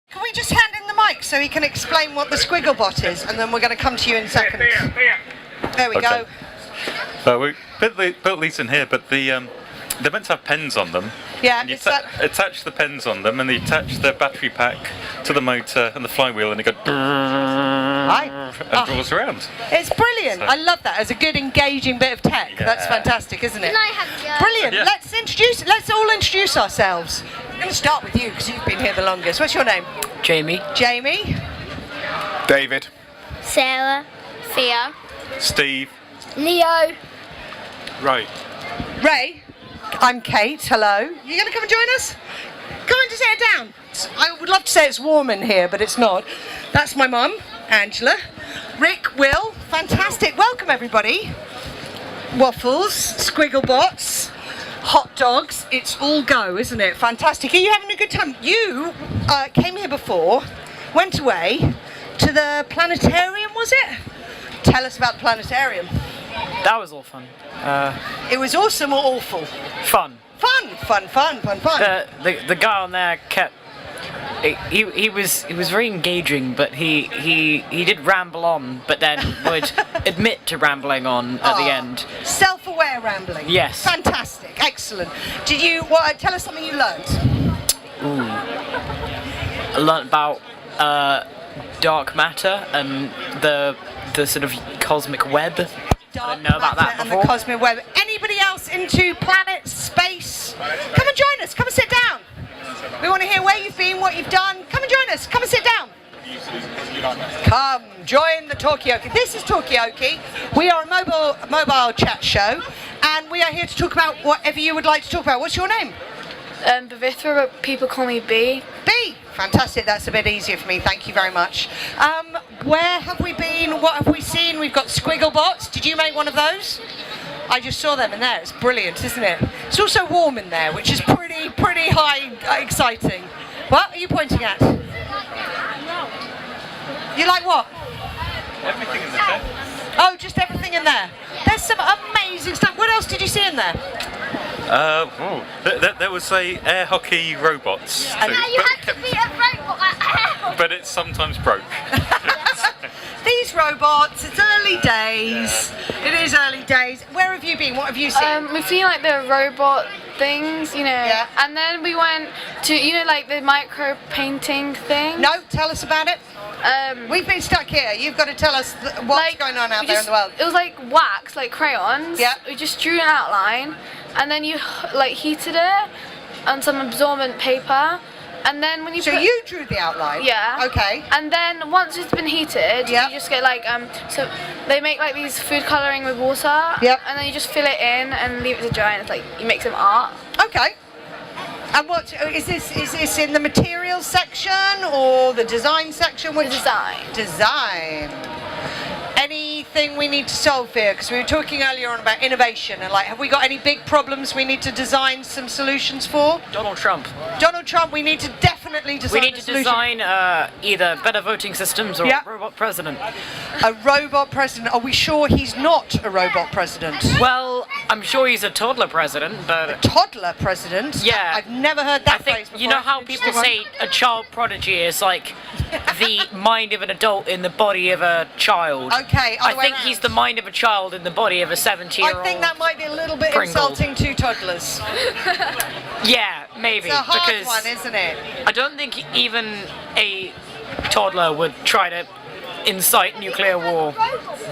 Can we just hand in the mic so he can explain what the squiggle bot is, and then we're going to come to you in seconds. There we go. So we built these in here, but they're meant to have pens on them. Yeah, and you attach the pens on them, and you attach the battery pack to the motor and the flywheel, and it goes and rolls around. It's brilliant. So, I love that. It's a good, engaging bit of tech. Yeah. That's fantastic, isn't it? Brilliant. Yeah. Let's all introduce ourselves. I'm going to start with you because you've been here the longest. What's your name? Jamie. Jamie. David. Sarah. Thea. Steve. Leo. Ray. Ray. I'm Kate. Hello. You going to come and join us? Come on, just sit down. I would love to say it's warm in here, but it's not. That's my mum, Angela. Rick, Will. Fantastic. Welcome, everybody. Waffles, squiggle bots, hot dogs. It's all go, isn't it? Fantastic. Are you having a good time? You came here before, went away to the planetarium, was it? Tell us about the planetarium. That was all fun. It was awesome or awful? Fun. Fun. The guy on there kept. He was very engaging, but he did ramble on, but then would admit to rambling on at the end. Self-aware rambling. Yes. Fantastic. Excellent. Did you tell us something you learned? I learnt about dark matter and the sort of cosmic web. I didn't know about that before. And the cosmic web. Anybody else into planets, space? Come and join us. Come and sit down. We want to hear where you've been, what you've done. Come and join us. Come and sit down. Come, join the Talkaoke. This is Talkaoke. We are a mobile chat show, and we are here to talk about whatever you would like to talk about. What's your name? Bavithra, but people call me B. B. Fantastic. That's a bit easier for me. Thank you very much. Where have we been? What have we seen? We've got squiggle bots. Did you make one of those? I just saw them in there. It's brilliant, isn't it? It's also warm in there, which is pretty high, exciting. What are you pointing at? You like what? Everything in the tent. Oh, just everything in there. There's some amazing stuff. What else did you see in there? There was air hockey robots. Now you have to be a robot. But it's sometimes broke. These robots, it's early days. It is early days. Where have you been? What have you seen? We've seen like the robot things, Yeah. and then we went to, like the micro painting thing. No, tell us about it. We've been stuck here. You've got to tell us what's going on out there in the world. It was like wax, like crayons. Yeah. We just drew an outline, and then you like heated it on some absorbent paper, and then when you So you drew the outline? Yeah. Okay. And then once it's been heated, you just get like so they make like these food colouring with water. Yep. And then you just fill it in and leave it to dry, and it's like you make some art. Okay. And what is this? Is this in the materials section or the design section? The design. Design. Anything we need to solve here? Because we were talking earlier on about innovation and have we got any big problems we need to design some solutions for? Donald Trump. Donald Trump, we need to definitely design. We need to design either better voting systems or a robot president. A robot president. Are we sure he's not a robot president? Well, I'm sure he's a toddler president, but... A toddler president? Yeah. I've never heard that phrase before. You know how people say a child prodigy is like the mind of an adult in the body of a child? Okay, I think he's the mind of a child in the body of a 70-year-old. I think that might be a little bit insulting to toddlers. Yeah, maybe. It's a hard because one, isn't it? I don't think even a toddler would try to incite nuclear war.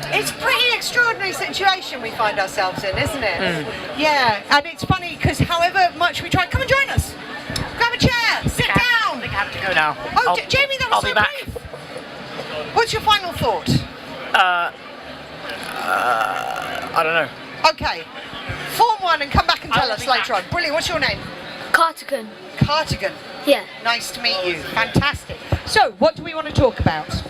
It's a pretty extraordinary situation we find ourselves in, isn't it? Yeah, and it's funny because however much we try, come and join us. Grab a chair, sit down. I think I have to go now. Oh, Jamie, that was so I'll be back. brief. What's your final thought? I don't know. Okay, form one and come back and tell us later on. Brilliant. What's your name? Cardigan. Cardigan. Yeah. Nice to meet you. Fantastic. So, what do we want to talk about?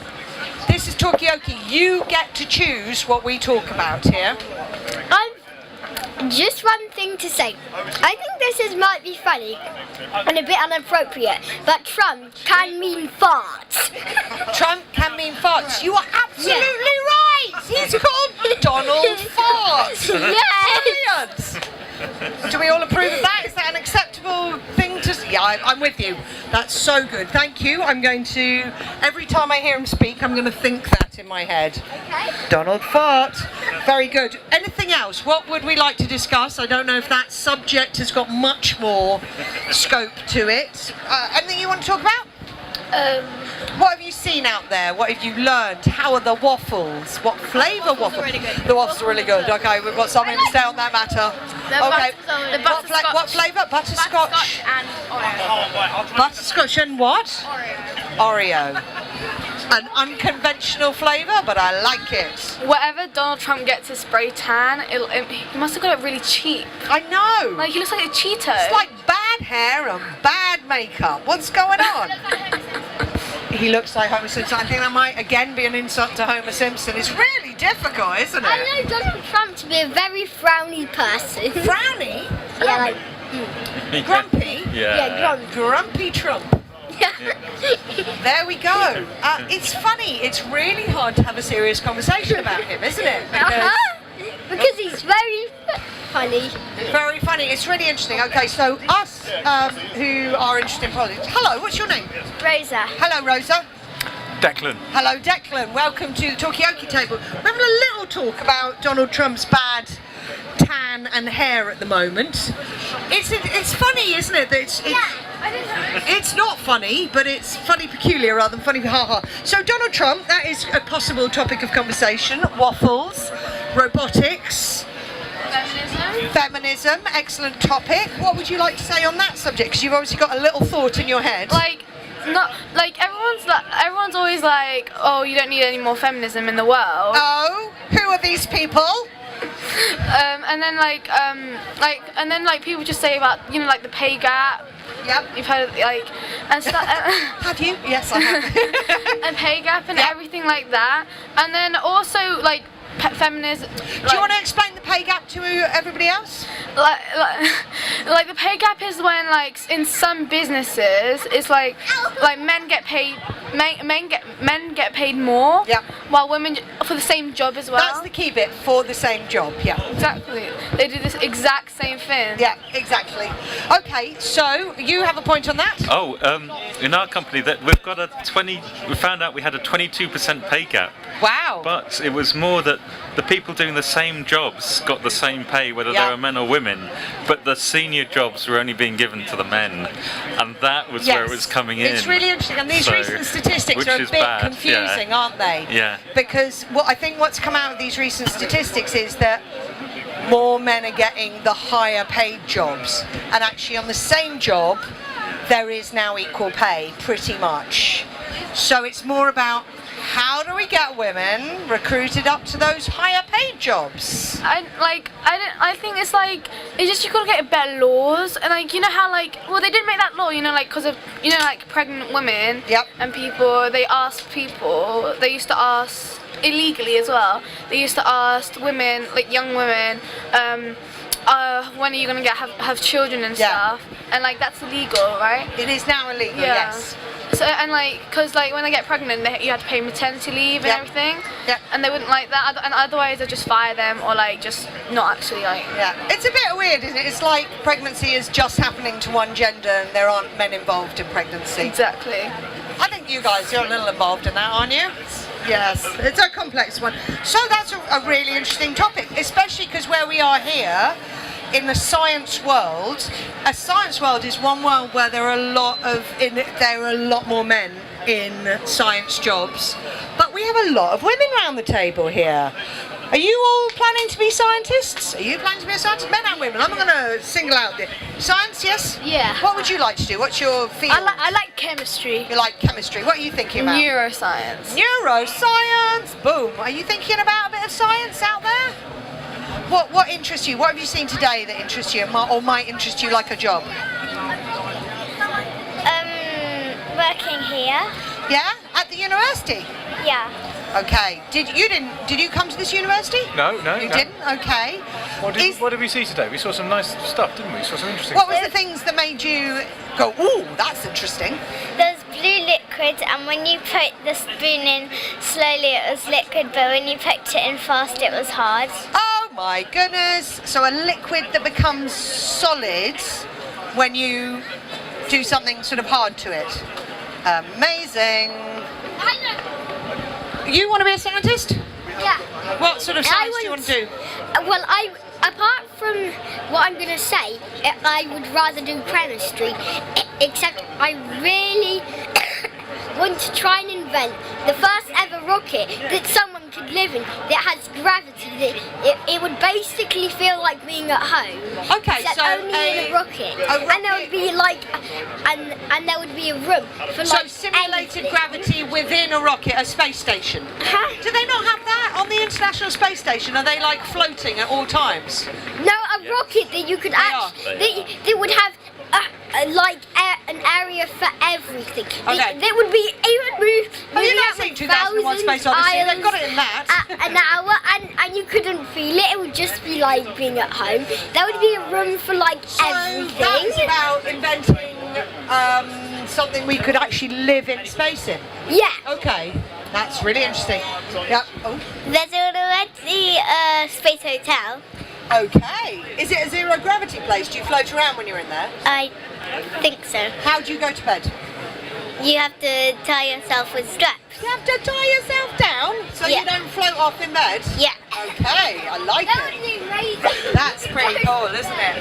This is Talkaoke. You get to choose what we talk about here. Just one thing to say. I think this might be funny and a bit inappropriate, but Trump can mean farts. Trump can mean farts. You are absolutely right. He's called Donald Farts. Yes. Brilliant. Do we all approve of that? Is that an acceptable thing to... Yeah, I'm with you. That's so good. Thank you. I'm going to, every time I hear him speak, I'm going to think that in my head. Okay. Donald Fart. Very good. Anything else? What would we like to discuss? I don't know if that subject has got much more scope to it. Anything you want to talk about? What have you seen out there? What have you learned? How are the waffles? What flavour waffles? Really good. The waffles are really good. Okay, we've got something to say on that matter. Okay. What flavour? Butterscotch. And Oreo. Butterscotch and what? Oreo. An unconventional flavour, but I like it. Whatever Donald Trump gets a spray tan, he must have got it really cheap. I know. Like, he looks like a Cheeto. It's like bad hair and bad makeup. What's going on? He looks like Homer Simpson. I think that might again be an insult to Homer Simpson. It's really difficult, isn't it? I know Donald Trump to be a very frowny person. Frowny? Yeah, like Grumpy? yeah, Grumpy Trump. There we go. It's funny. It's really hard to have a serious conversation about him, isn't it? because he's very funny. Very funny. It's really interesting. Okay, so us who are interested in politics. Hello, what's your name? Rosa. Hello, Rosa. Declan. Hello, Declan. Welcome to the Talkaoke table. We're having a little talk about Donald Trump's bad tan and hair at the moment. It's funny, isn't it? That it's not funny, but it's funny peculiar rather than funny ha-ha. So Donald Trump, that is a possible topic of conversation. Waffles, robotics, feminism, excellent topic. What would you like to say on that subject? Because you've obviously got a little thought in your head. Everyone's always like, oh, you don't need any more feminism in the world. Oh, who are these people? And then people just say about, like the pay gap. Yep. You've heard of, and stuff. Have you? Yes, I have. And pay gap and everything like that. And then also feminism. Do you want to explain the pay gap to everybody else? Like the pay gap is when in some businesses it's like men get paid more. Yep. While women for the same job as well. That's the key bit, for the same job. Yeah. Exactly. They do this exact same thing. Yeah, exactly. Okay, so you have a point on that? Oh, in our company that we've got we found out we had a 22% pay gap. Wow. But it was more that the people doing the same jobs got the same pay whether they were men or women, but the senior jobs were only being given to the men, and that was where it was coming in. It's really interesting, and these recent statistics are a bit confusing, aren't they? Yeah. Because I think what's come out of these recent statistics is that more men are getting the higher paid jobs, and actually on the same job there is now equal pay, pretty much. So it's more about how do we get women recruited up to those higher paid jobs? I think it's just you gotta get better laws, and you know how they didn't make that law, because of pregnant women. Yep. And people, they used to ask illegally as well. They used to ask women, young women, when are you gonna have children and stuff, and that's illegal, right? It is now illegal, Yeah. yes. So because when they get pregnant, you had to pay maternity leave and everything. Yep. And they wouldn't like that, and otherwise they'd just fire them or just not actually Yeah, it's a bit weird, isn't it? It's like pregnancy is just happening to one gender and there aren't men involved in pregnancy. Exactly. I think you guys are a little involved in that, aren't you? Yes, it's a complex one. So that's a really interesting topic, especially because where we are here, in the science world, a science world is one world where there are a lot more men in science jobs, but we have a lot of women around the table here. Are you all planning to be scientists? Are you planning to be a scientist? Men and women. I'm going to single out the science. Yes. Yeah. What would you like to do? What's your field? I like chemistry. You like chemistry. What are you thinking about? Neuroscience. Neuroscience. Boom. Are you thinking about a bit of science out there? What interests you? What have you seen today that interests you or might interest you like a job? Working here. Yeah? At the university? Yeah. Okay. Did you come to this university? No. You didn't? Okay. What did we see today? We saw some nice stuff, didn't we? We saw some interesting What stuff. was the things that made you go, ooh, that's interesting? There's blue liquid, and when you put the spoon in slowly it was liquid, but when you put it in fast it was hard. Oh my goodness. So a liquid that becomes solid when you do something sort of hard to it. Amazing. You want to be a scientist? Yeah. What sort of science do you want to do? Well, apart from what I'm going to say, I would rather do chemistry, except I really want to try and invent the first ever rocket that someone could live in that has gravity. It would basically feel like being at home. Okay, except so only in a rocket. And there would be like, and there would be a room for So like simulated anything. gravity within a rocket, a space station. Huh? Do they not have that on the International Space Station? Are they like floating at all times? No, a rocket that you could actually that would have an area for everything. Okay. It would be Oh, you're not saying 2001 Space Odyssey, they've got it in that. An hour, and you couldn't feel it. It would just be like being at home. There would be a room for like everything. That's about inventing something we could actually live in space in. Yeah. Okay, that's really interesting. Yep. Oh. There's already a space hotel. Okay. Is it a zero gravity place? Do you float around when you're in there? I think so. How do you go to bed? You have to tie yourself with straps. You have to tie yourself down so Yeah. you don't float off in bed? Yeah. Okay, I like That it. would be amazing. That's pretty cool, isn't it?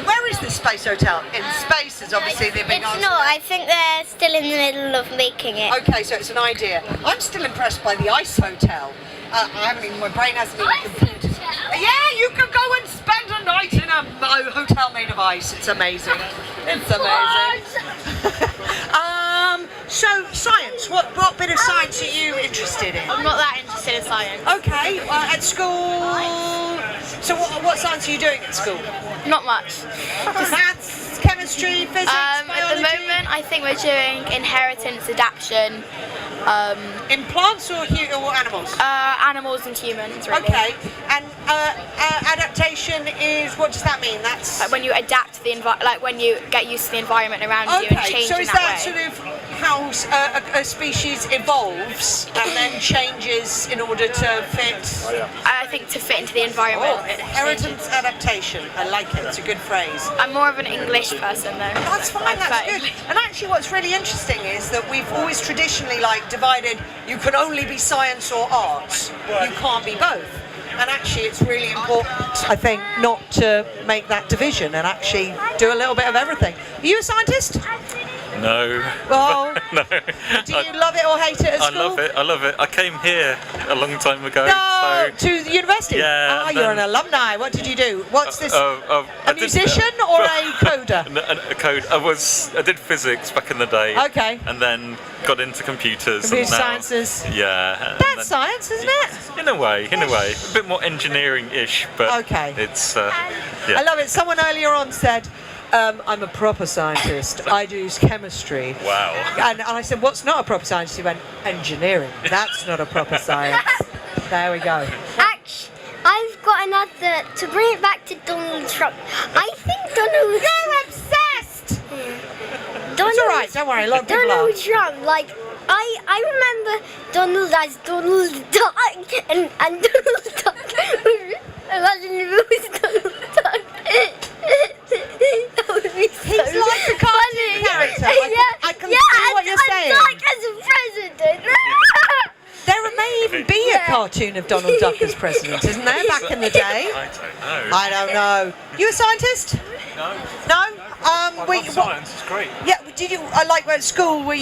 Where is this space hotel? In space is obviously the big answer. It's not. I think they're still in the middle of making it. Okay, so it's an idea. I'm still impressed by the ice hotel. My brain hasn't even computed. Yeah, you can go and spend a night in a hotel made of ice. It's amazing. It's amazing. So science. What bit of science are you interested in? I'm not that interested in science. Okay, at school. So what science are you doing at school? Not much. Maths, chemistry, physics, At biology. the moment, I think we're doing inheritance, adaptation, In plants or animals? animals and humans, really. Okay, and adaptation is, what does that mean? That's Like when you adapt to the like when you get used to the environment around you and okay. change So in is that that way. sort of how a species evolves and then changes in order to fit? I think to fit into the environment. Oh, it inheritance adaptation. I like it. It's a good phrase. I'm more of an English person though. That's fine, I'm that's fine. good. And actually what's really interesting is that we've always traditionally divided, you can only be science or arts. You can't be both. And actually it's really important, I think, not to make that division and actually do a little bit of everything. Are you a scientist? No. Well, No. do you love it or hate it at I school? love it. I love it. I came here a long time ago. No, So to the university? Yeah, Ah, and you're an then- alumni. What did you do? What's this? I a did- musician or a coder? A code. I did physics back in the day. Okay. And then got into computers. Computer and now, sciences. Yeah. and That's then- science, isn't it? In a way. A bit more engineering-ish, but Okay. it's. I Yeah. love it. Someone earlier on said, I'm a proper scientist. I do chemistry. Wow. And I said, what's not a proper science? He went, engineering. That's not a proper science. There we go. Actually, I've got another. To bring it back to Donald Trump, I think Donald. You're obsessed! Donald, It's all right, don't worry, a lot of people Donald are. Trump, like I remember Donald as Donald Duck, and Donald Duck. Imagine if it was Donald Duck. That would be so He's like a cartoon funny. character. I can yeah, see what you're saying. Duck as a president. There may even be a cartoon of Donald Duck as president, isn't there, back in the day? I don't know. I don't know. You a scientist? No. No? I love science, it's great. Yeah, did you, at school, we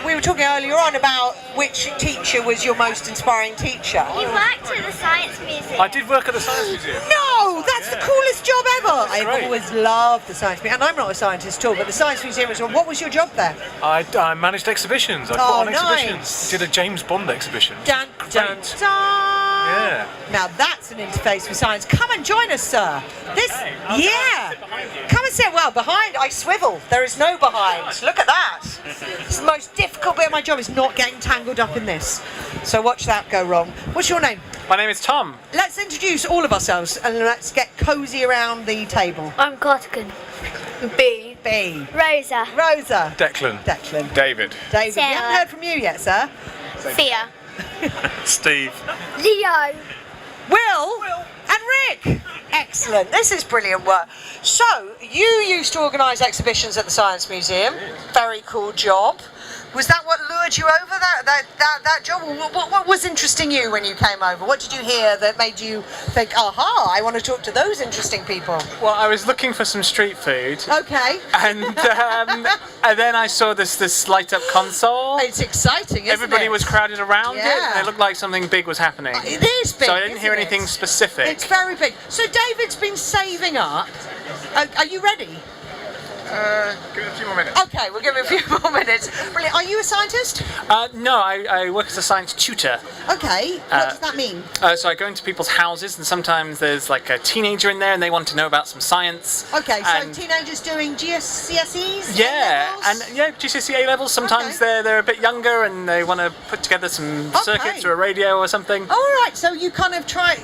were talking earlier on about which teacher was your most inspiring teacher. You worked at the Science Museum. I did work at the Science Museum. No, that's the coolest job ever. I've great. always loved the Science Museum, and I'm not a scientist at all, but the Science Museum was, what was your job there? I managed exhibitions. I put on exhibitions. Did a James Bond exhibition. Dun, dun, Great. dun. Yeah. Now that's an interface with science. Come and join us, sir. Yeah. Come and sit. Well, behind, I swivel. There is no behind. Look at that. It's the most difficult bit of my job is not getting tangled up in this. So watch that go wrong. What's your name? My name is Tom. Let's introduce all of ourselves and let's get cosy around the table. I'm Cortican. B. B. Rosa. Rosa. Declan. Declan. David. David. We Sarah. haven't heard from you yet, sir. Thea. Steve. Leo. Will. And Rick. Excellent. This is brilliant work. So, you used to organise exhibitions at the Science Museum. Very cool job. Was that what lured you over, that job? What was interesting you when you came over? What did you hear that made you think, aha, I want to talk to those interesting people? Well, I was looking for some street food. Okay. And then I saw this light up console. It's exciting, isn't Everybody it? was crowded around it, Yeah. and it looked like something big was happening. It is big, So I didn't hear isn't anything it? specific. It's very big. So David's been saving up. Are you ready? Give it a few more minutes. Okay, we'll give it a few more minutes. Brilliant. Are you a scientist? No, I work as a science tutor. Okay. What does that mean? So I go into people's houses, and sometimes there's like a teenager in there, and they want to know about some science. Okay, so and teenagers doing GCSEs? yeah, A-levels? and GCSE A levels. Sometimes Okay. they're a bit younger, and they want to put together some circuits or a radio or something. All right, so you kind of try.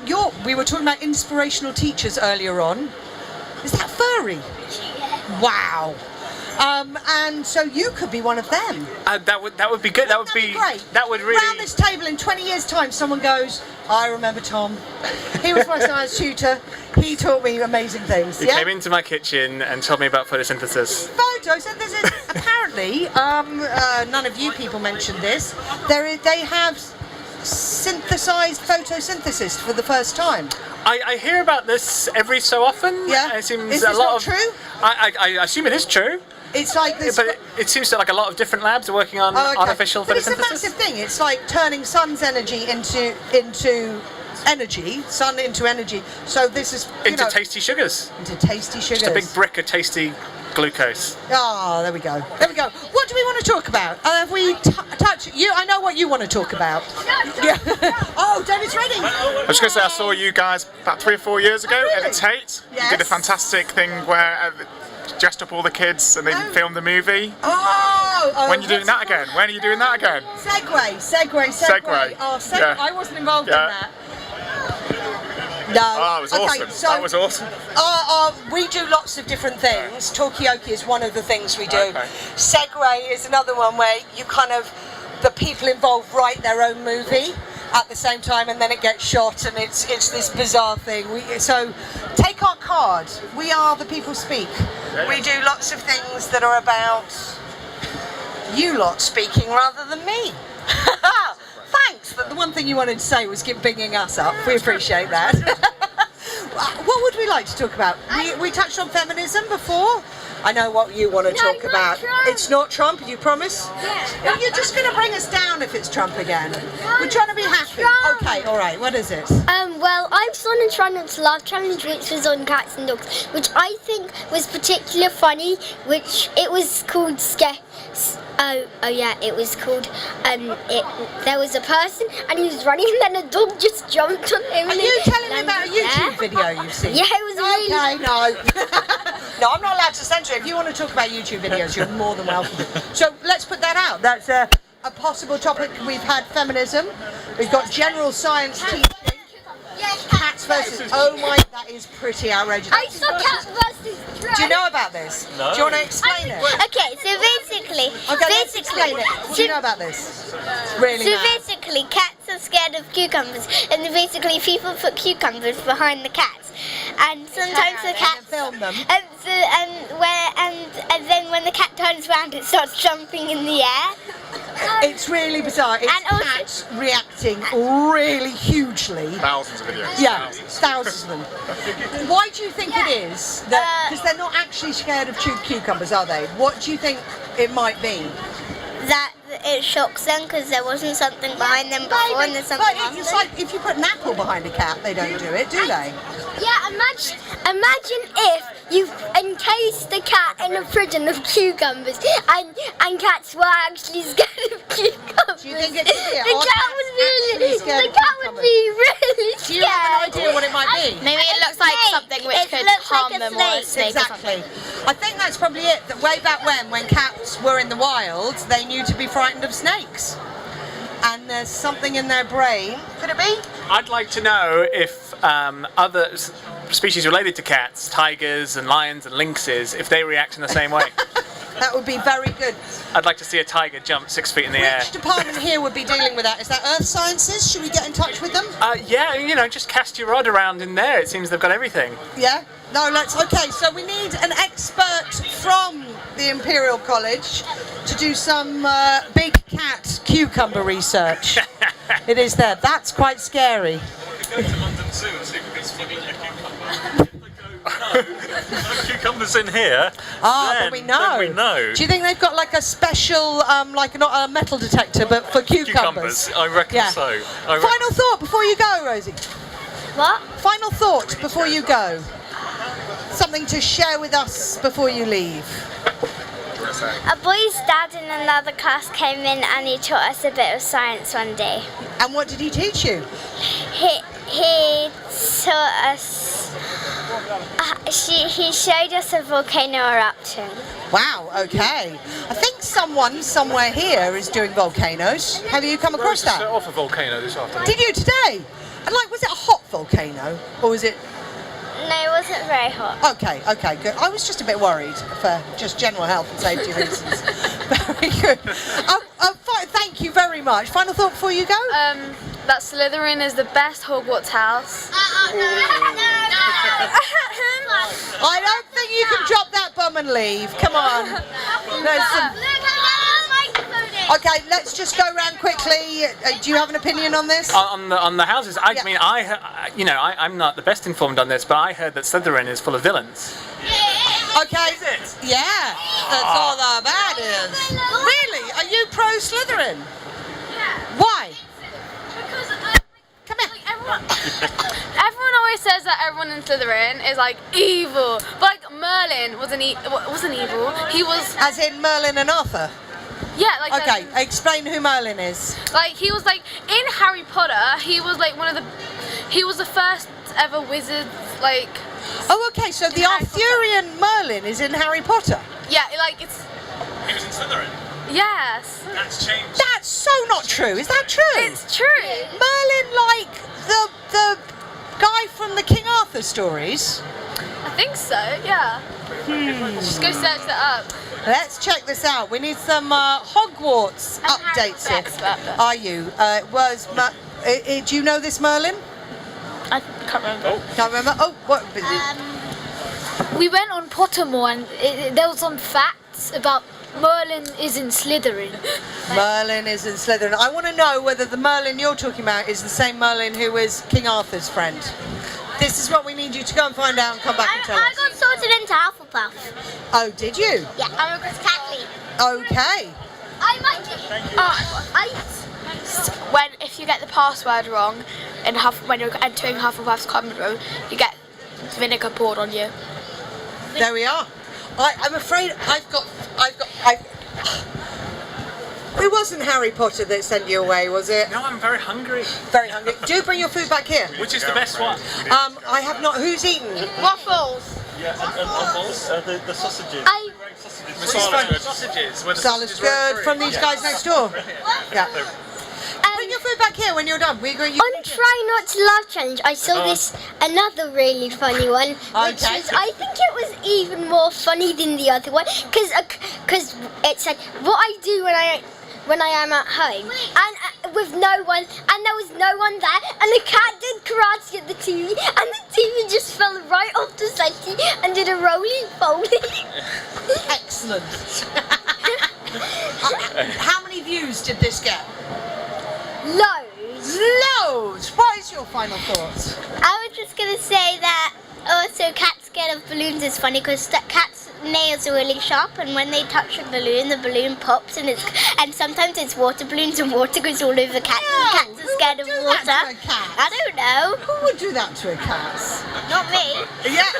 We were talking about inspirational teachers earlier on. Is that furry? Wow. And so you could be one of them. That would be good. That would That'd be great. That would really. Around this table in 20 years' time, someone goes, I remember Tom. He was my science tutor. He taught me amazing things. He came into my kitchen and told me about photosynthesis. Photosynthesis. Apparently, none of you people mentioned this. They have synthesized photosynthesis for the first time. I hear about this every so often. Yeah. It seems Is a this lot not of. true? I assume it is true. It's like this. But it seems that like a lot of different labs are working on artificial but it's a photosynthesis. massive thing. It's like turning sun's energy into energy, sun into energy. So this is Into tasty sugars. into tasty sugars. Just a big brick of tasty glucose. Oh, there we go. There we go. What do we want to talk about? Have we touched you? I know what you want to talk about. Yeah. Oh, David's ready. I was just going to say, I saw you guys about 3 or 4 years ago Oh, really? at the Tate. Yes. You did a fantastic thing where dressed up all the kids and they filmed the movie. Oh, When are you doing that again? When are you doing that again? Segue. Oh, Yeah. I wasn't involved Yeah. in that. No. Oh, it was awesome. So, That was awesome. we do lots of different things. Talkaoke is one of the things we do. Okay. Segue is another one where you the people involved write their own movie at the same time, and then it gets shot, and it's this bizarre thing. So take our card. We are the people speak. We do lots of things that are about you lot speaking rather than me. Thanks. But the one thing you wanted to say was keep binging us up. We appreciate that. What would we like to talk about? We touched on feminism before. I know what you want to talk not about. Trump. It's not Trump, you promise? Yeah. Well, you're just going to bring us down if it's Trump again. We're trying to be happy. Trump. Okay, all right. What is it? Well, I've done a Try Not to Laugh challenge, which was on cats and dogs, which I think was particularly funny. Which it was called it was called. There was a person and he was running, and then a dog just jumped on him. Are you telling me about a YouTube video you've seen? Yeah, it was really. Okay, no. No, I'm not allowed to censor it. If you want to talk about YouTube videos, you're more than welcome. So let's put that out. That's a possible topic. We've had feminism. We've got general science teaching. Cats versus. Oh my, that is pretty outrageous. I saw Cat versus Drum. Do you know about this? No. Do you want to explain it? Okay, so basically, Okay, let's explain it. What do you know about this? It's really So mad. basically, cats are scared of cucumbers, and then basically people put cucumbers behind the cats, and sometimes the cats film them. and then when the cat turns around, it starts jumping in the air. It's really bizarre. It's And also- cats reacting really hugely. Thousands of videos. Yeah, thousands of them. Why do you think it is? Because they're not actually scared of cucumbers, are they? What do you think it might be? That it shocks them because there wasn't something behind them before, and there's something But it's like if you put an apple behind a cat, they don't do it, do they? Yeah, imagine if you encased the cat in a prison of cucumbers, and cats were actually scared of cucumbers. Do you think it could be? The Are cat cats would really, actually scared the of cat would cucumbers? be really scared. Do you have an idea what it might be? Maybe it looks like something which It could looks harm like a them or a snake. snake or something. Exactly. I think that's probably it. That way back when cats were in the wild, they knew to be frightened of snakes. And there's something in their brain. Could it be? I'd like to know if other species related to cats, tigers and lions and lynxes, if they react in the same way. That would be very good. I'd like to see a tiger jump 6 feet in the air. Which department here would be dealing with that? Is that Earth Sciences? Should we get in touch with them? Yeah, you know, just cast your rod around in there. It seems they've got everything. Yeah? No, okay, so we need an expert from the Imperial College to do some big cat cucumber research. It is there. That's quite scary. Go to London Zoo and see if we can spot a cucumber. Cucumbers in here. But we know. Then we know. Do you think they've got like a special, like not a metal detector, but for cucumbers? I reckon Yeah. so. Final thought before you go, Rosie. What? Final thought before you go. Something to share with us before you leave. A boy's dad in another class came in and he taught us a bit of science one day. And what did he teach you? He taught us. He showed us a volcano erupting. Wow, okay. I think someone somewhere here is doing volcanoes. Have you come across Set that? off a volcano this afternoon. Did you today? And like, was it a hot volcano? Or was it... No, it wasn't very hot. Okay, good. I was just a bit worried for just general health and safety reasons. Very good. Thank you very much. Final thought before you go? That Slytherin is the best Hogwarts house. I don't think you can drop that bum and leave. Come on. Okay, let's just go around quickly. Do you have an opinion on this? On the houses, I Yeah. mean, I'm not the best informed on this, but I heard that Slytherin is full of villains. Okay. Is it? Yeah. That's all the bad is. Really? Are you pro Slytherin? Why? Because Come here. everyone always says that everyone in Slytherin is like evil, but like Merlin wasn't evil. He was As in Merlin and Arthur? like Okay, explain who Merlin is. like he was like in Harry Potter. He was like he was the first ever wizard. Like Oh, okay, so the Harry Potter. Arthurian Merlin is in Harry Potter. yeah, like it's He was in Slytherin. yes, That's changed. That's so not true. Is that true? it's true. Merlin, like the guy from the King Arthur stories. I think so. Yeah. Just go search that up. Let's check this out. We need some Hogwarts I'm Harry updates Potter here. expert. Are you? Do you know this Merlin? I can't remember. Can't remember. Oh, what? We went on Pottermore and there was some facts about Merlin is in Slytherin. Merlin is in Slytherin. I want to know whether the Merlin you're talking about is the same Merlin who was King Arthur's friend. This is what we need you to go and find out and come back and tell I us. got sorted into Hufflepuff. Oh, did you? Yeah, I'm a Chris Catley. Okay. I might do. If you get the password wrong, when you're entering Hufflepuff's common room, you get vinegar poured on you. There we are. I'm afraid It wasn't Harry Potter that sent you away, was it? No, I'm very hungry. Very hungry. Do bring your food back here. Which is the best one? I have not. Who's eaten? Waffles. Yeah, and waffles, the sausages. Sausages. Where the Salad's sausages were good from these guys next door. Yeah. Bring your food back here when you're done. On Try Not to Laugh Challenge, I saw another really funny one, which Okay. was, I think it was even more funny than the other one, because it said what I do when I am at home, and with no one, and there was no one there, and the cat did karate at the TV, and the TV just fell right off the settee and did a roly-poly. Excellent. How many views did this get? Loads. Loads. What is your final thoughts? I was just gonna say that also cats scared of balloons is funny because cats' nails are really sharp, and when they touch a balloon, the balloon pops, and sometimes it's water balloons and water goes all over cats. And cats are scared of do water. that to a cat? I don't know. Who would do that to a cat? Not me. Yeah.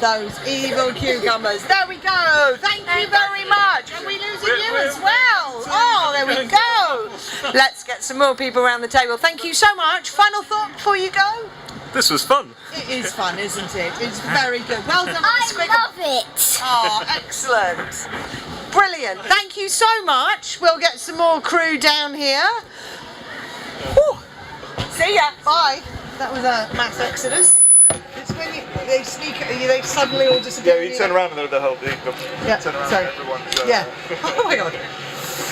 Those evil cucumbers. There we go. Thank you very much. Are we losing you as well? Oh, there we go. Let's get some more people around the table. Thank you so much. Final thought before you go? This was fun. It is fun, isn't it? It's very good. Well done. I love it. Oh, excellent. Brilliant. Thank you so much. We'll get some more crew down here. Whew. See ya. Bye. That was a mass exodus. It's when you... they sneak. They suddenly all disappear. Yeah, you turn around and the whole. Yeah. Turn around Sorry. and everyone's. Yeah. Oh my god.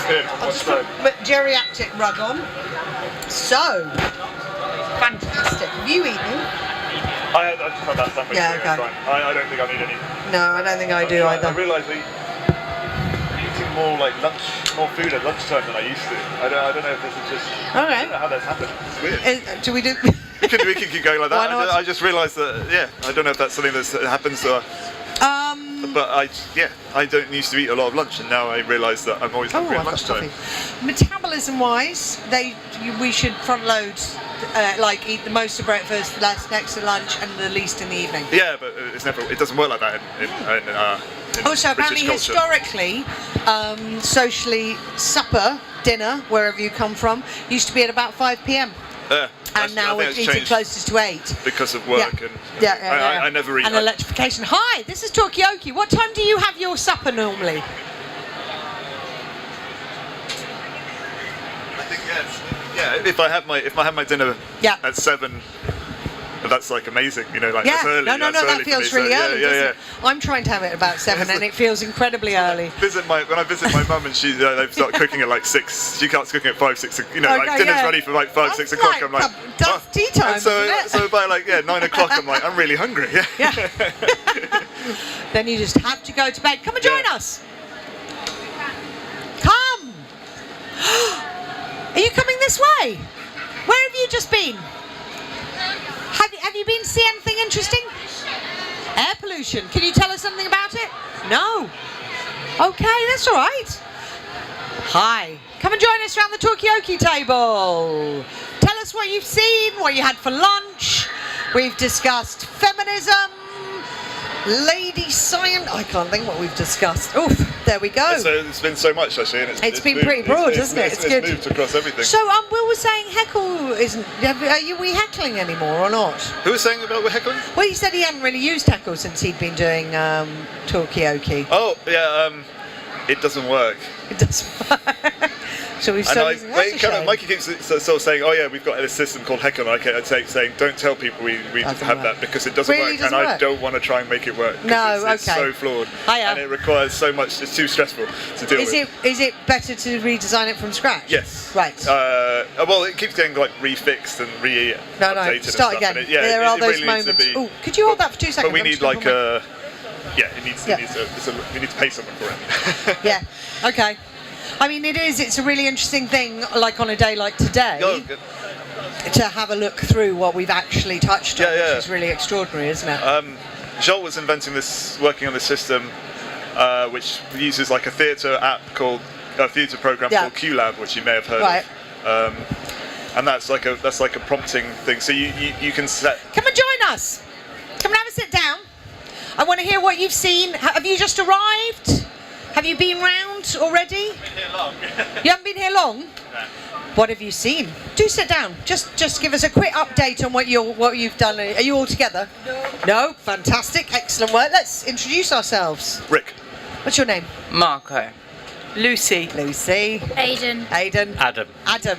Here, I'll just put my geriatric rug on. So fantastic. Have you eaten? I just had that sandwich. Yeah, okay. I don't think I need any. No, I don't think I do either. I realise I'm eating more more food at lunchtime than I used to. I don't know if this is just. Okay. I don't know how that's happened. It's weird. Do we do? we can keep going like that. Why not? I just realised that. Yeah, I don't know if that's something that happens. But I don't used to eat a lot of lunch, and now I realise that I'm always hungry at lunchtime. Metabolism-wise, we should front load, like eat the most at breakfast, less next to lunch, and the least in the evening. Yeah, but it doesn't work like that in Also, apparently, British culture. historically, socially, supper, dinner, wherever you come from, used to be at about 5 p.m. And now we're eating closest to 8. Because of work and I never eat. And electrification. Hi, this is Talkaoke. What time do you have your supper normally? I think if I have my dinner at 7, that's like amazing, like that's early. No, that feels really early. Yeah. I'm trying to have it about 7, and it feels incredibly early. When I visit my mum and they start cooking at like 6. She starts cooking at 5, 6. Like dinner's ready for like 5, 6 o'clock. I'm like, that's tea time. So by like 9 o'clock, I'm like, I'm really hungry. Yeah. Then you just have to go to bed. Come and join us. Come. Are you coming this way? Where have you just been? Have you been to see anything interesting? Air pollution. Can you tell us something about it? No. Okay, that's all right. Hi. Come and join us around the Talkaoke table. Tell us what you've seen, what you had for lunch. We've discussed feminism, lady science. I can't think what we've discussed. Oof, there we go. It's been so much actually, and it's been pretty broad, hasn't it? It's good. It's moved across everything. So, Will was saying heckle isn't. Are we heckling anymore or not? Who was saying about heckling? Well, he said he hadn't really used heckle since he'd been doing Talkaoke. Oh yeah, it doesn't work. It doesn't work. So we've started using that. Mikey keeps sort of saying, "Oh yeah, we've got this system called heckle." And I keep saying, "Don't tell people we have that because it doesn't work, and I don't want to try and make it work. It's so flawed, and it requires so much. It's too stressful to deal with." Is it better to redesign it from scratch? Yes. Right. Well, it keeps getting like refixed and updated. Start and again. stuff, There are those really moments. Oh, could you hold that for 2 seconds? But we need like a. Yeah, we need to pay someone for it. Yeah. Okay. I mean, it's a really interesting thing, like on a day like today, to have a look through what we've actually touched on, which is really extraordinary, isn't it? Joel was working on this system, which uses like a theatre program called QLab, which you may have heard of. And that's like a prompting thing. So you can set. Come and join us. Come and have a sit down. I want to hear what you've seen. Have you just arrived? Have you been round already? Been here long. You haven't been here long? No. What have you seen? Do sit down. Just give us a quick update on what you've done. Are you all together? No. No? Fantastic. Excellent work. Let's introduce ourselves. Rick. What's your name? Marco. Lucy. Aiden. Adam.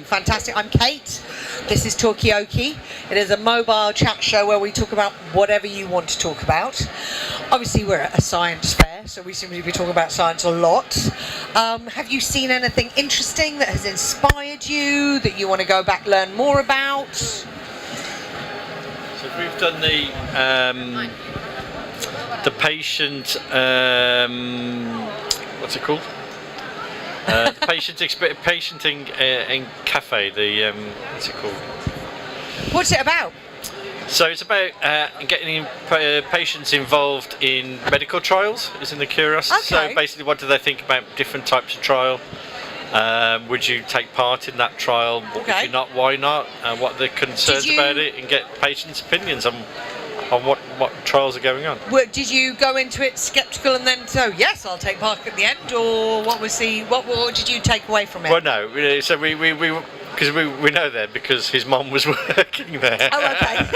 Fantastic. I'm Kate. This is Talkaoke. It is a mobile chat show where we talk about whatever you want to talk about. Obviously, we're at a science fair, so we seem to be talking about science a lot. Have you seen anything interesting that has inspired you, that you want to go back learn more about? So we've done the patient. What's it called? The patienting in cafe. What's it called? What's it about? So it's about getting patients involved in medical trials. Is in the curiosity. Okay. So basically, what do they think about different types of trial? Would you take part in that trial? Okay. If you're not, why not? What are the concerns about it, and get patients' opinions on what trials are going on. Did you go into it sceptical and then so yes, I'll take part at the end, or what did you take away from it? Well, no. So we because we know that because his mum was working there. Oh, okay.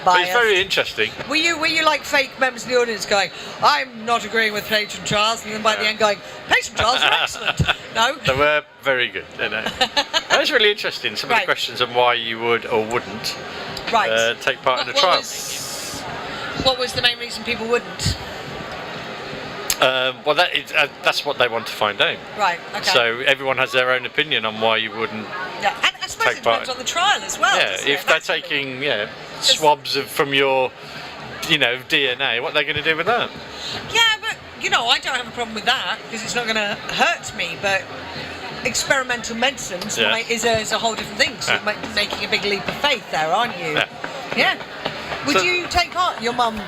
But it's very interesting. Were you like fake members of the audience going, I'm not agreeing with patient trials, and then by the end going, patient trials are excellent? No? They were very good. That was really interesting. Some of the questions on why you would or wouldn't take part in a trial. What was the main reason people wouldn't? Well, that's what they want to find out. Right. Okay. So everyone has their own opinion on why you wouldn't. Yeah, and I suppose it depends on the trial as well. Yeah, if they're taking swabs from your, DNA, what are they going to do with that? Yeah, but I don't have a problem with that because it's not going to hurt me. But experimental medicine is a whole different thing. So you're making a big leap of faith there, aren't you? Yeah. Would you take part? Your mum.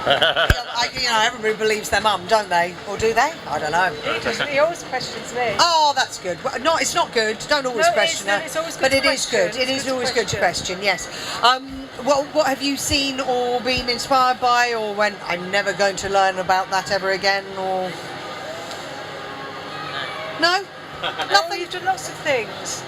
Everybody believes their mum, don't they? Or do they? I don't know. He always questions me. Oh, that's good. Well, no, it's not good. Don't always question her. It's always good but to it is question. good. It is always good to question. Yes. What have you seen or been inspired by, or when I'm never going to learn about that ever again, or no? Nothing. You've done lots of things.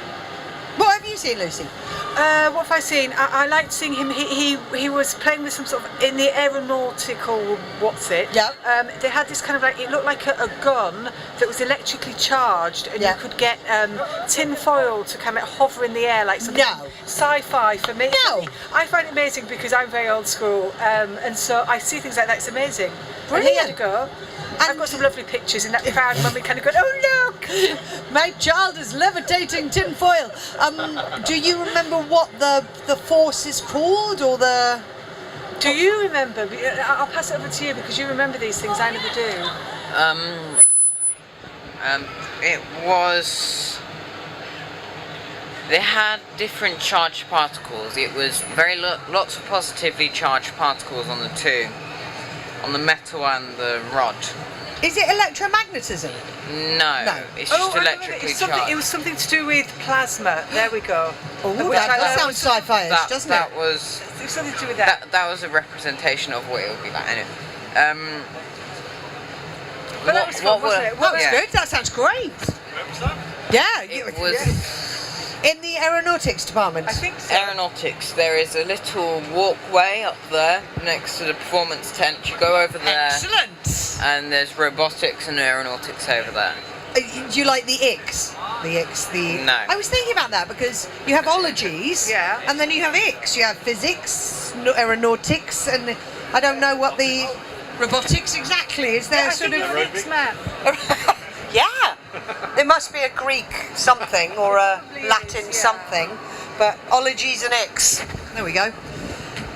What have you seen, Lucy? What have I seen? I liked seeing him. He was playing with some sort of in the aeronautical Yeah. They had this kind of it looked like a gun that was electrically charged, and you could get tin foil to kind of hover in the air like something sci-fi for me. No. I find it amazing because I'm very old school, and so I see things like that. It's amazing. Brilliant. And he had a go. I've got some lovely pictures in that crowd when we kind of go, oh look! My child is levitating tin foil. Do you remember what the force is called, or the? Do you remember? I'll pass it over to you because you remember these things. I never do. It was. They had different charged particles. It was lots of positively charged particles on the metal and the rod. Is it electromagnetism? No. It's just electrically charged. It was something to do with plasma. There we go. Oh, that sounds sci-fi-ish, doesn't that it? was something to do with that. That was a representation of what it would be like. Anyway, but that was fun, wasn't it? That was good. That sounds great. Where was that? Yeah, it was. In the aeronautics department. I think so. Aeronautics. There is a little walkway up there next to the performance tent. You go over there. Excellent. And there's robotics and aeronautics over there. Do you like the ICS? No. I was thinking about that because you have ologies. Yeah. And then you have ICS. You have physics, aeronautics, and I don't know what the robotics exactly is. There sort of Aerobics man. Yeah. It must be a Greek something or a Latin something, but ologies and X. There we go.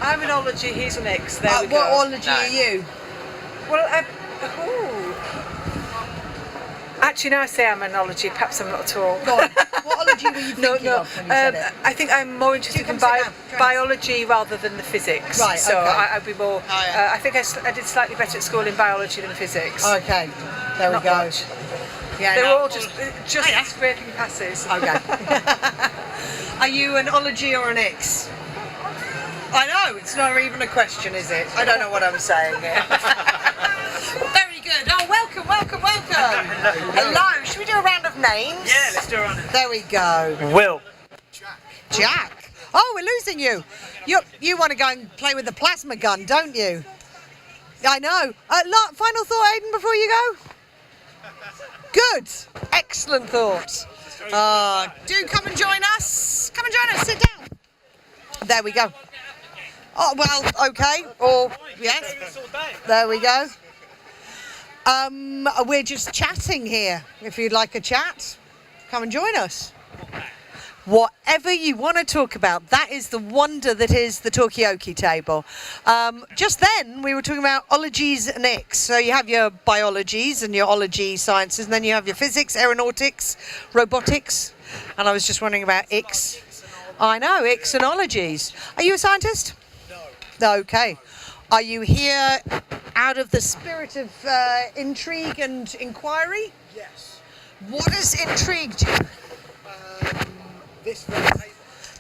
I'm an ology, he's an X. There we go. What ology are you? Well, actually, now I say I'm an ology, perhaps I'm not at all. Go on. What ology were you thinking of when you said it? I think I'm more interested in biology rather than the physics. Right, so okay. I'd be more. I think I did slightly better at school in biology than physics. Okay, there we Not go. much. Yeah, they were all just scraping passes. Okay. Are you an ology or an X? I know, it's not even a question, is it? I don't know what I'm saying here. Very good. Oh, welcome. Hello. Should we do a round of names? Yeah, let's do a round. There we go. Will. Jack. Oh, we're losing you. You want to go and play with the plasma gun, don't you? I know. Final thought, Aidan, before you go? Good. Excellent thought. Do come and join us. Come and join us. Sit down. There we go. Oh, well, okay. Or, yes. There we go. We're just chatting here. If you'd like a chat, come and join us. Whatever you want to talk about, that is the wonder that is the Talkaoke table. Just then, we were talking about ologies and X. So you have your biologies and your ology sciences, and then you have your physics, aeronautics, robotics. And I was just wondering about X. I know, X and ologies. Are you a scientist? No. Okay. Are you here out of the spirit of intrigue and inquiry? Yes. What has intrigued you? This very table.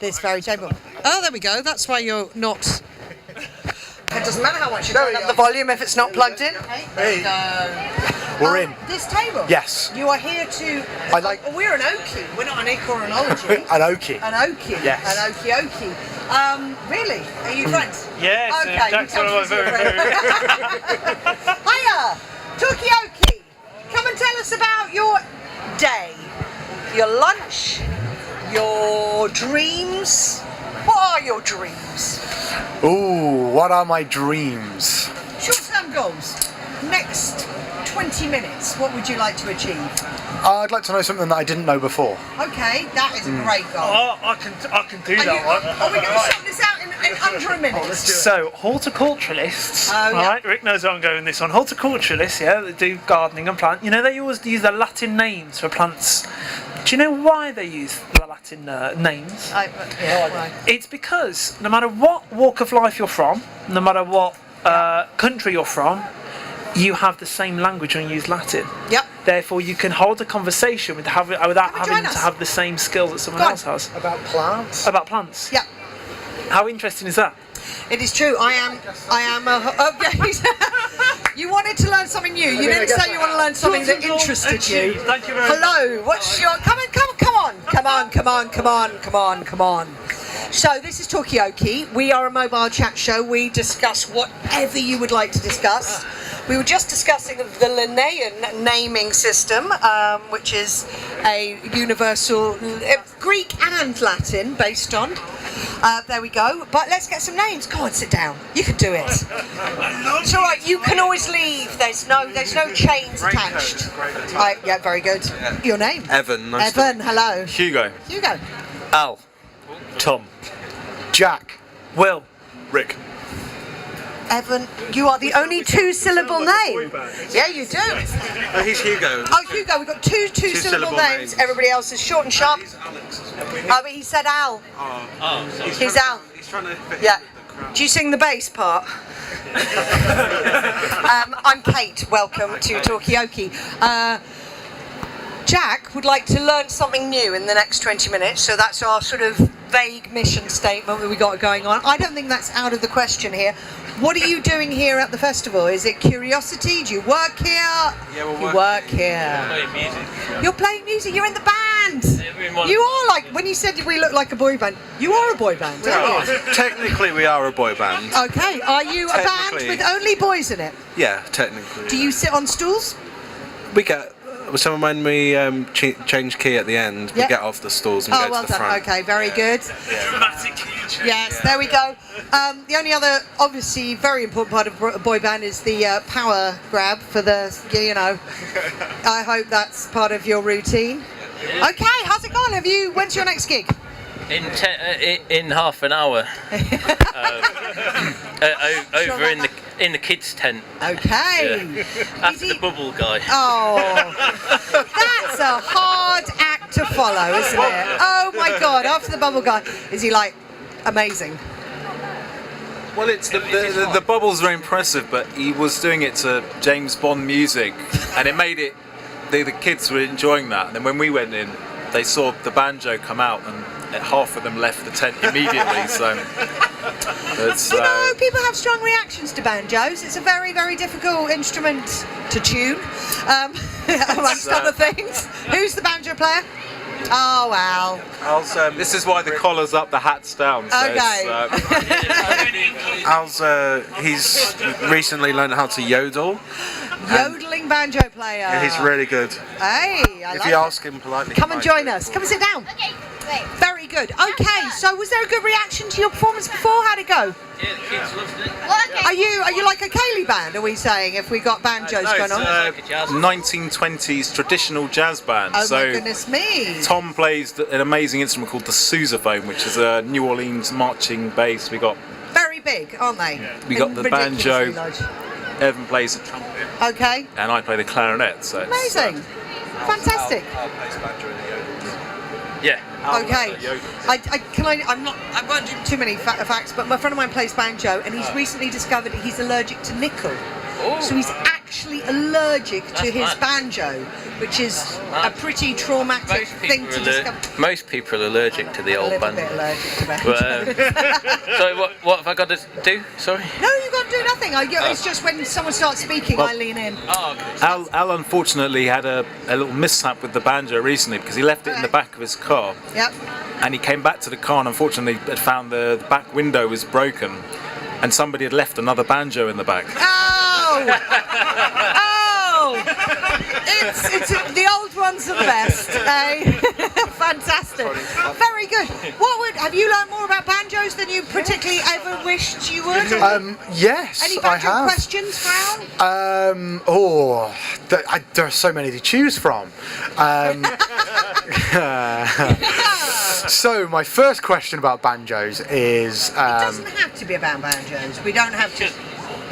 This very table. Oh, there we go. That's why you're not. It doesn't matter how much you turn up the volume if it's not plugged in. There we go. We're in. This table? Yes. You are here to. We're an Okie. We're not an ick or an ology. An Okie. An Okie. Yes. An Okie. Really? Are you friends? Yes. Okay. That's one of my very. Hiya, Talkaoke. Come and tell us about your day, your lunch, your dreams. What are your dreams? Ooh, what are my dreams? Short-term goals. Next 20 minutes, what would you like to achieve? I'd like to know something that I didn't know before. Okay, that is a great goal. Oh, I can do that one. Are we going to sort this out in under a minute? So, horticulturalists, Oh, yeah. right? Rick knows where I'm going with this one. Horticulturalists, yeah, they do gardening and plant. You know, they always use the Latin names for plants. Do you know why they use the Latin names? It's because no matter what walk of life you're from, no matter what country you're from, you have the same language when you use Latin. Yep. Therefore, you can hold a conversation without having to have the same skill that someone else has. About plants? About plants. Yeah. How interesting is that? It is true. I am you wanted to learn something new. You didn't say you want to learn something that interested you. Thank you very much. Hello. What's your? Come on. So this is Talkaoke. We are a mobile chat show. We discuss whatever you would like to discuss. We were just discussing the Linnaean naming system, which is a universal Greek and Latin based on. There we go. But let's get some names. Go on, sit down. You can do it. It's all right. You can always leave. There's no chains attached. Right, yeah, very good. Your name? Evan. Evan. Hello. Hugo. Hugo. Al. Tom. Jack. Will. Rick. Evan, you are the only two-syllable name. Yeah, you do. Oh, he's Hugo. Oh, Hugo, we've got two-syllable names. Everybody else is short and sharp. Oh, but he said Al. He's Al. He's trying to fit Yeah. Do you sing the bass part? I'm Kate. Welcome to Talkaoke. Jack would like to learn something new in the next 20 minutes, so that's our sort of vague mission statement that we got going on. I don't think that's out of the question here. What are you doing here at the festival? Is it curiosity? Do you work here? Yeah, we're You work here. Playing music. You're playing music. You're in the band. You are like, when you said we look like a boy band, you are a boy band, aren't you? Technically, we are a boy band. Okay. Are you a band Technically. with only boys in it? Yeah, technically. Do you sit on stools? We get. When we change key at the end, we get off the stalls and Oh, go well to the done. front. Okay, very good. Yes, there we go. The only other, obviously, very important part of a boy band is the power grab for the, I hope that's part of your routine. Okay, how's it going? When's your next gig? In half an hour. Over in the kids' tent. Okay. Yeah. After the bubble guy. Oh, that's a hard act to follow, isn't it? Oh my God! After the bubble guy, is he like amazing? Well, it's the bubbles are impressive, but he was doing it to James Bond music, and it made it. The kids were enjoying that, and then when we went in, they saw the banjo come out, and half of them left the tent immediately. So, people have strong reactions to banjos. It's a very, very difficult instrument to tune, amongst other things. Who's the banjo player? Oh wow. This is why the collar's up, the hat's down. So Okay. Al's he's recently learned how to yodel. Yodeling banjo player. Yeah, he's really good. Hey, I If like you it. ask him politely. Come and join us. Come and sit down. Okay, wait. Very good. Okay, so was there a good reaction to your performance before? How'd it go? Yeah, the kids loved it. Are you like a Cayley band? Are we saying if we got banjos No, going on? it's 1920s traditional jazz band. Oh so my goodness me! Tom plays an amazing instrument called the sousaphone, which is a New Orleans marching bass. We got Very big, aren't they? we got the Ridiculously banjo. large. Evan plays the trumpet, Okay, and I play the clarinet. So it's, amazing, fantastic. yeah. Okay, I won't do too many facts, but my friend of mine plays banjo, and he's recently discovered he's allergic to nickel. So he's actually allergic to his banjo, which is a pretty traumatic thing to discover. Most people are allergic to the A old little band. bit allergic to banjo. But, so what have I got to do? Sorry. No, you've got to do nothing. It's just when someone starts speaking, I lean in. Oh, okay. Al unfortunately had a little mishap with the banjo recently because he left it in the back of his car. Yep. And he came back to the car and unfortunately had found the back window was broken and somebody had left another banjo in the back. Oh! It's the old ones are the best. Eh? Fantastic. Very good. Have you learned more about banjos banjos than you particularly ever wished you would? Yes, Any I banjo have. questions for Al? There are so many to choose from. So my first question about banjos is. It doesn't have to be about banjos. We don't have to.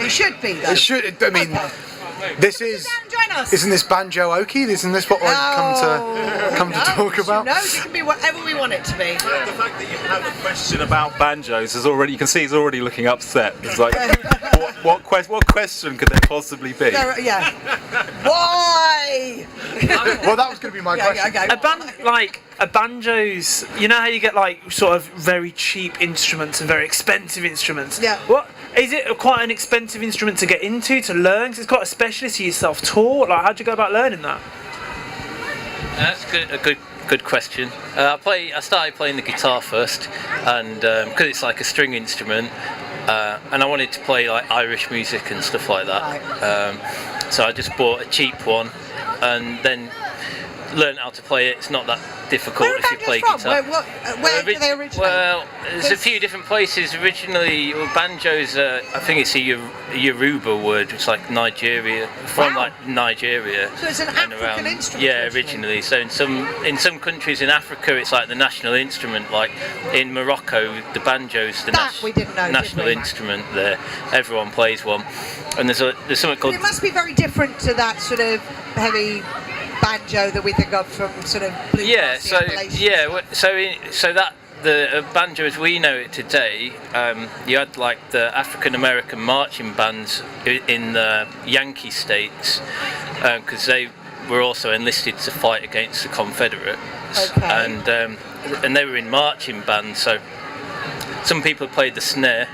It should be though. It should. I mean, this is. Join us. Isn't this Banjo-oke? Isn't this what I come to talk about? No, it can be whatever we want it to be. The fact that you have a question about banjos is already, you can see he's already looking upset. It's like, what question could there possibly be? Yeah. Why? Well, that was going to be my question. A banjos, you know how you get like sort of very cheap instruments and very expensive instruments? Yeah. What is it? Quite an expensive instrument to get into, to learn? 'Cause it's quite a specialist. You self-taught. Like, how'd you go about learning that? That's a good question. I started playing the guitar first, and because it's like a string instrument, and I wanted to play like Irish music and stuff like that. So I just bought a cheap one, and then learned how to play it. It's not that difficult if you play guitar. Where do they originate? Well, there's a few different places. Originally, banjos, I think it's a Yoruba word. It's like Nigeria, from like Nigeria. So it's an African instrument. Yeah, originally. So in some countries in Africa, it's like the national instrument. Like in Morocco, the banjo's the national instrument there. Everyone plays one, and there's something called. But it must be very different to that sort of heavy banjo that we think of from sort of bluegrass. So that the banjo as we know it today, you had like the African American marching bands in the Yankee states, because they were also enlisted to fight against the Confederates, and they were in marching bands. So some people played the snare,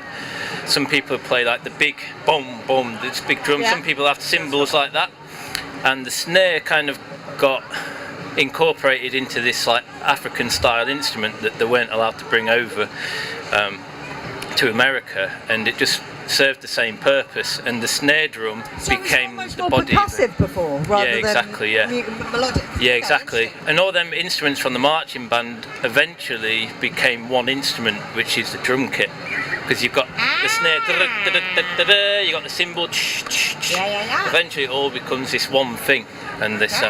some people play like the big boom boom, this big drum. Some people have cymbals like that, and the snare kind of got incorporated into this like African style instrument that they weren't allowed to bring over to America, and it just served the same purpose, and the snare drum became the body. Percussive before, rather exactly, than melodic. Yeah, exactly. And all them instruments from the marching band eventually became one instrument, which is the drum kit. Because you've got the snare, you got the cymbal, eventually it all becomes this one thing, and this,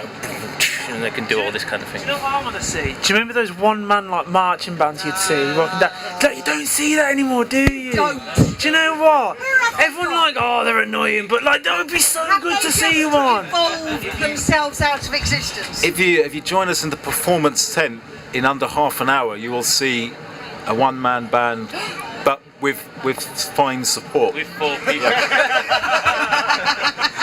and they can do all this kind of thing. Do you know what I want to see? Do you remember those one-man like marching bands you'd see rocking down? You don't see that anymore, do you? Do you know what? Everyone like, oh, they're annoying, but like that would be so good to see one. Evolve themselves out of existence. If you join us in the performance tent in under half an hour, you will see a one-man band, but with fine support. With 4 people.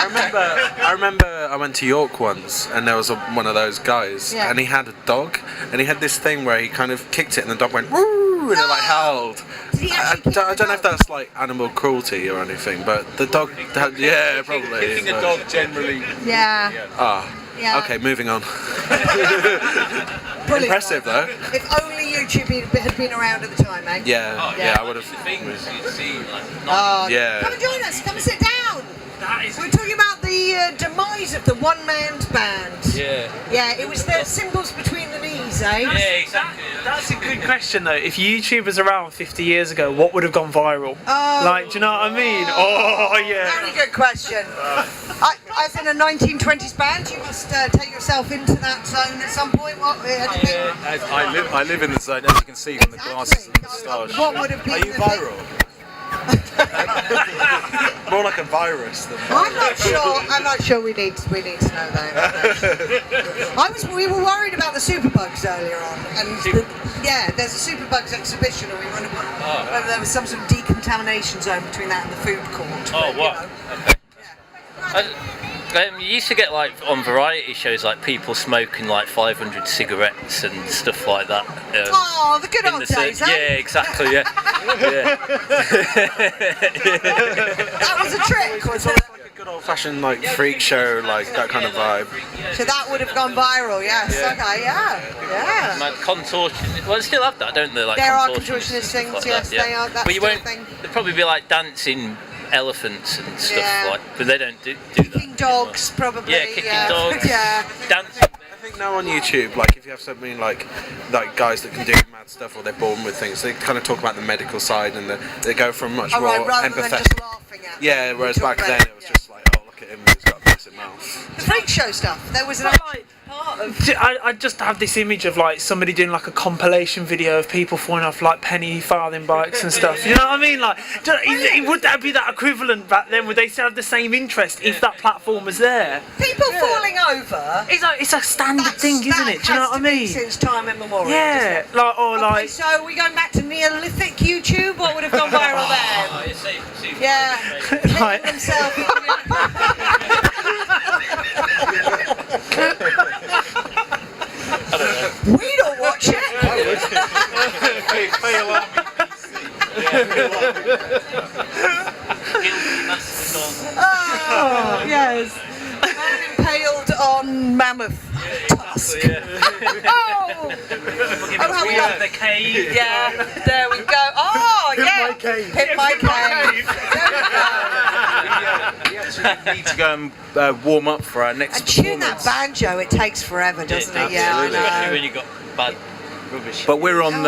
I remember I went to York once, and there was one of those guys, and he had a dog, and he had this thing where he kind of kicked it, and the dog went woo, and it like howled. I don't know if that's like animal cruelty or anything, but the dog, yeah, probably. Kicking a dog generally. Yeah. Okay, moving on. Brilliant. Impressive though. If only YouTube had been around at the time, eh? Yeah, I would have. Come and join us. Come and sit down. We're talking about the demise of the one-man band. Yeah. Yeah, it was their cymbals between the knees, eh? Yeah, exactly. That's a good question though. If YouTube was around 50 years ago, what would have gone viral? Like, do you know what I mean? Oh, yeah. Very good question. As in a 1920s band, you must take yourself into that zone at some point. I live in the zone, as you can see from the glasses and the moustache. What would have been? Are you viral? More like a virus than. I'm not sure. We need to know that. We were worried about the superbugs earlier on, and there's a superbugs exhibition, and we wondered whether there was some sort of decontamination zone between that and the food court. You used to get like on variety shows like people smoking like 500 cigarettes and stuff like that. The good old days, eh? Yeah, exactly. Yeah. That was a trick, was it? Like a good old-fashioned like freak show, like that kind of vibe. So that would have gone viral, yes. Yeah. Okay, yeah. Like contortion. Well, they still have that, don't they? Like there are contortionist things, like yes, that, yeah. they are. That's but you won't. thing. There'd probably be like dancing elephants and stuff but they don't do that. Kicking dogs, probably. Yeah, kicking dogs. Yeah. Dancing. I think know on YouTube, like if you have something like guys that can do mad stuff or they're born with things, they kind of talk about the medical side and they go from much more rather empathetic. than just laughing at Yeah, whereas back then it was just like, oh, look at him, he's got a massive mouth. the freak show stuff. There was an actual part of. I just have this image of like somebody doing like a compilation video of people falling off like penny farthing bikes and stuff. You know what I mean? Like, would that be that equivalent back then? Would they still have the same interest if that platform was there? People falling over. It's a standard thing, isn't it? Do you know what I mean? Since time immemorial. Yeah, like Okay, so are we going back to Neolithic YouTube? What would have gone viral then? Yeah. Like, Themselves. We don't watch it. Oh, yes. Man impaled on mammoth tusk. Oh, how we love the cave. Yeah, there we go. Oh, yeah. Hit my cave. We actually need to go and warm up for our next performance. Tune that banjo. It takes forever, doesn't it? Yeah, I know. Especially when you got bad rubbish. But we're on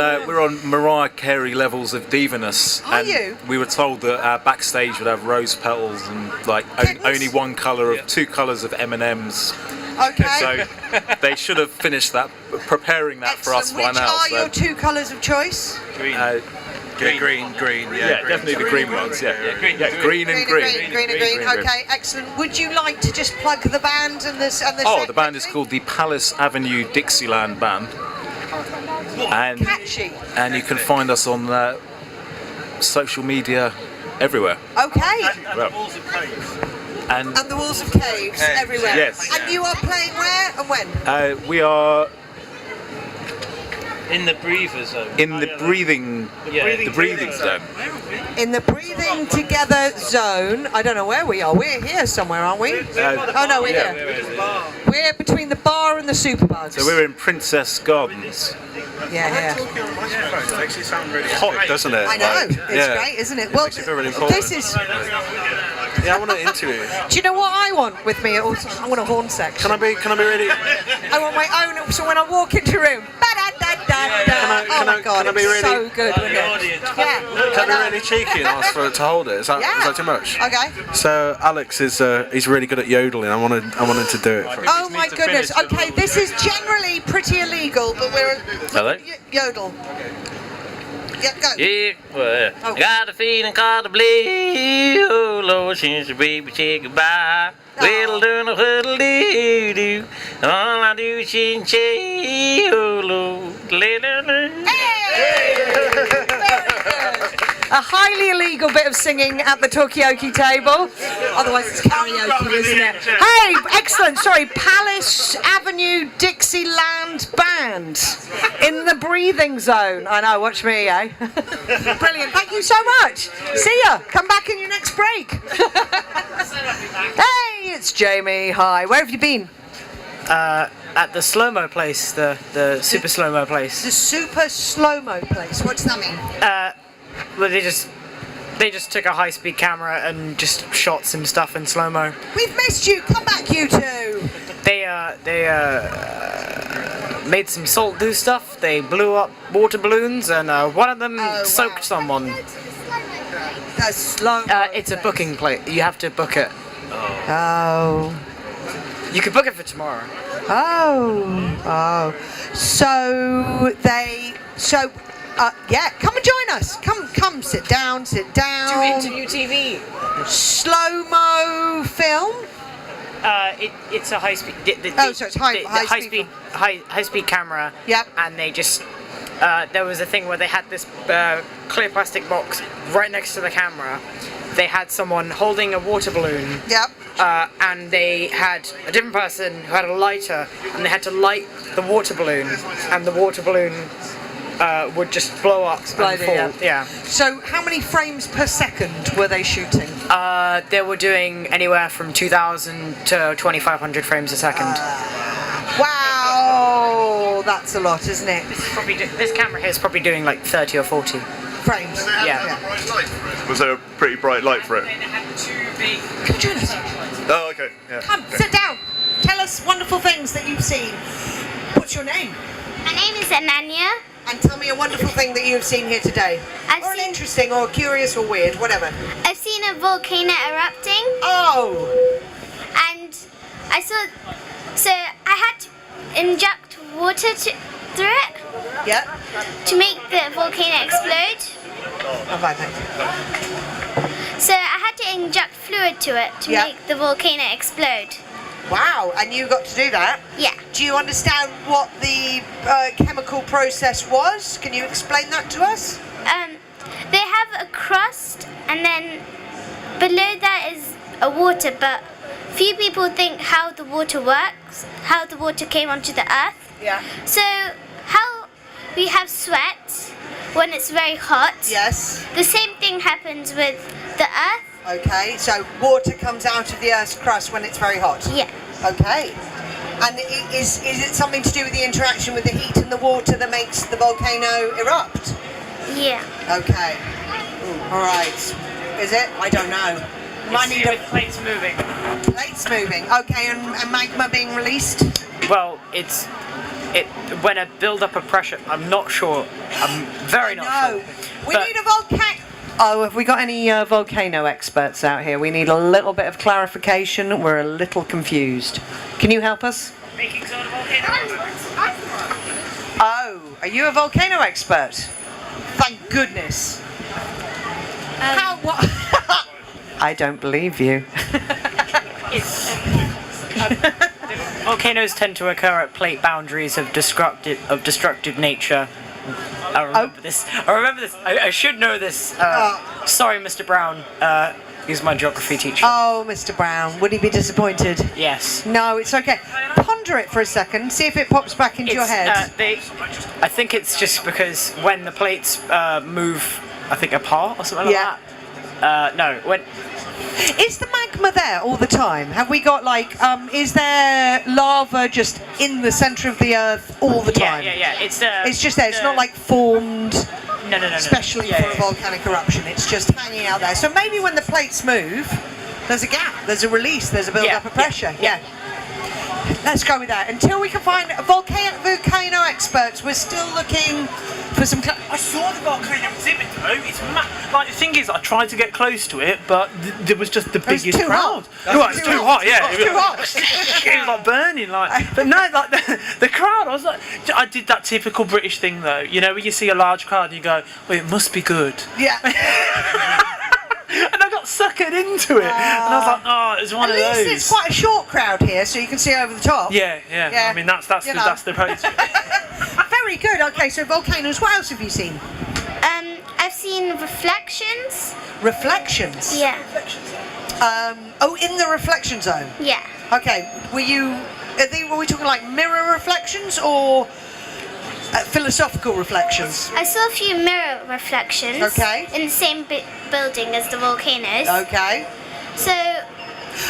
Mariah Carey levels of diviness. Are and you? We were told that our backstage would have rose petals and like only one colour of 2 colours of M&Ms. Okay. So they should have finished that, preparing that for us by Which now. are so. your 2 colours of choice? Green. Green. Yeah, definitely the green ones. Yeah, green and green. Green and green. Okay, excellent. Would you like to just plug the band and the Oh, the band is called the Palace Avenue Dixieland Band. And Catchy. And you can find us on social media everywhere. Okay. And the walls of caves everywhere. Yes. And you are playing where and when? We are in the breather zone. In the breathing zone. In the breathing together zone. I don't know where we are. We're here somewhere, aren't we? Oh no, we're here. We're between the bar and the superbugs. So we're in Princess Gardens. Yeah. It makes you sound really hot, doesn't it? I know. It's great, isn't it? Well, this is. Yeah, I want to interview. Do you know what I want with me? Also, I want a horn section. Can I be really? I want my own. So when I walk into a room, oh my god, can I be it's really, so good. Yeah. Can I be really cheeky and ask for it to hold it? Is that too much? Okay. So Alex is he's really good at yodeling. I wanted to do it. For him. Oh my goodness. Okay, this is generally pretty illegal, but we're yodel. Yeah, go. Yeah, well, I got a feeling called the blue. Oh Lord, since the baby said goodbye. Well, do huddle doo doo. All I do is say, oh Lord, A highly illegal bit of singing at the Talkaoke table. Otherwise it's karaoke, isn't it? Hey, excellent. Sorry, Palace Avenue Dixieland Band in the breathing zone. I know, watch me, eh? Brilliant. Thank you so much. See ya. Come back in your next break. Hey, it's Jamie. Hi. Where have you been? At the slow-mo place, the super slow-mo place. The super slow-mo place. What does that mean? Well, they just took a high-speed camera and just shot some stuff in slow-mo. We've missed you. Come back, you two. They made some salt do stuff. They blew up water balloons, and one of them soaked someone. That's slow. It's a booking plate. You have to book it. Oh. You could book it for tomorrow. Oh. Yeah, come and join us. Come, sit down. Do interview TV. Slow-mo film. It's a high-speed. So it's high-speed camera. Yep. And they just there was a thing where they had this clear plastic box right next to the camera. They had someone holding a water balloon. Yep. And they had a different person who had a lighter, and they had to light the water balloon, and the water balloon would just blow up and fall. Yeah. So how many frames per second were they shooting? They were doing anywhere from 2,000 to 2,500 frames a second. Wow, that's a lot, isn't it? This camera here is probably doing like 30 or 40 frames. Yeah. Was there a pretty bright light for it? Come join us. Oh, okay. Yeah. Come, sit down. Tell us wonderful things that you've seen. What's your name? My name is Ananya. And tell me a wonderful thing that you've seen here today. Or an interesting, or curious, or weird, whatever. I've seen a volcano erupting. Oh! And I saw... So I had to inject water through it. Yeah. To make the volcano explode. Oh, fine, thanks. So I had to inject fluid to it to make the volcano explode. Wow, and you got to do that? Yeah. Do you understand what the chemical process was? Can you explain that to us? They have a crust, and then below that is a water, but few people think how the water works, how the water came onto the earth. Yeah. So how we have sweat when it's very hot. Yes. The same thing happens with the earth. Okay, so water comes out of the Earth's crust when it's very hot? Yeah. Okay. And is it something to do with the interaction with the heat and the water that makes the volcano erupt? Yeah. Okay. All right. Is it? I don't know. Might need a plates moving. Plates moving. Okay, and magma being released? Well, when I build up a pressure, I'm not sure. I'm very not sure. We need a volcano. Oh, have we got any volcano experts out here? We need a little bit of clarification. We're a little confused. Can you help us? Making soda volcano. Oh, are you a volcano expert? Thank goodness. How? What? I don't believe you. Volcanoes tend to occur at plate boundaries of destructive nature. I remember this. I should know this. Sorry, Mr. Brown. He's my geography teacher. Oh, Mr. Brown, would he be disappointed? Yes. No, it's okay. Ponder it for a second. See if it pops back into your head. I think it's just because when the plates move, I think apart or something like that. No, when. Is the magma there all the time? Have we got is there lava just in the centre of the earth all the time? Yeah. It's just there. It's not like formed no. especially for a volcanic eruption. It's just hanging out there. So maybe when the plates move, there's a gap, there's a release, there's a build-up of pressure. Yeah. Let's go with that. Until we can find volcano experts, we're still looking for some... I saw the volcano exhibit though. It's the thing is, I tried to get close to it, but there was just the biggest crowd. It was too hot. Yeah, it was too hot. It was like burning, But no, the crowd. I was like, I did that typical British thing though. You know, when you see a large crowd, you go, "Well, it must be good." Yeah. And I got suckered into it, and I was like, "Oh, it was one of those." At least it's quite a short crowd here, so you can see over the top. Yeah. I mean, that's the approach. Very good. Okay, so volcanoes. What else have you seen? I've seen reflections. Reflections? Yeah. In the reflection zone? Yeah. Okay. Were we talking like mirror reflections or philosophical reflections? I saw a few mirror reflections. Okay. In the same building as the volcanoes. Okay. So.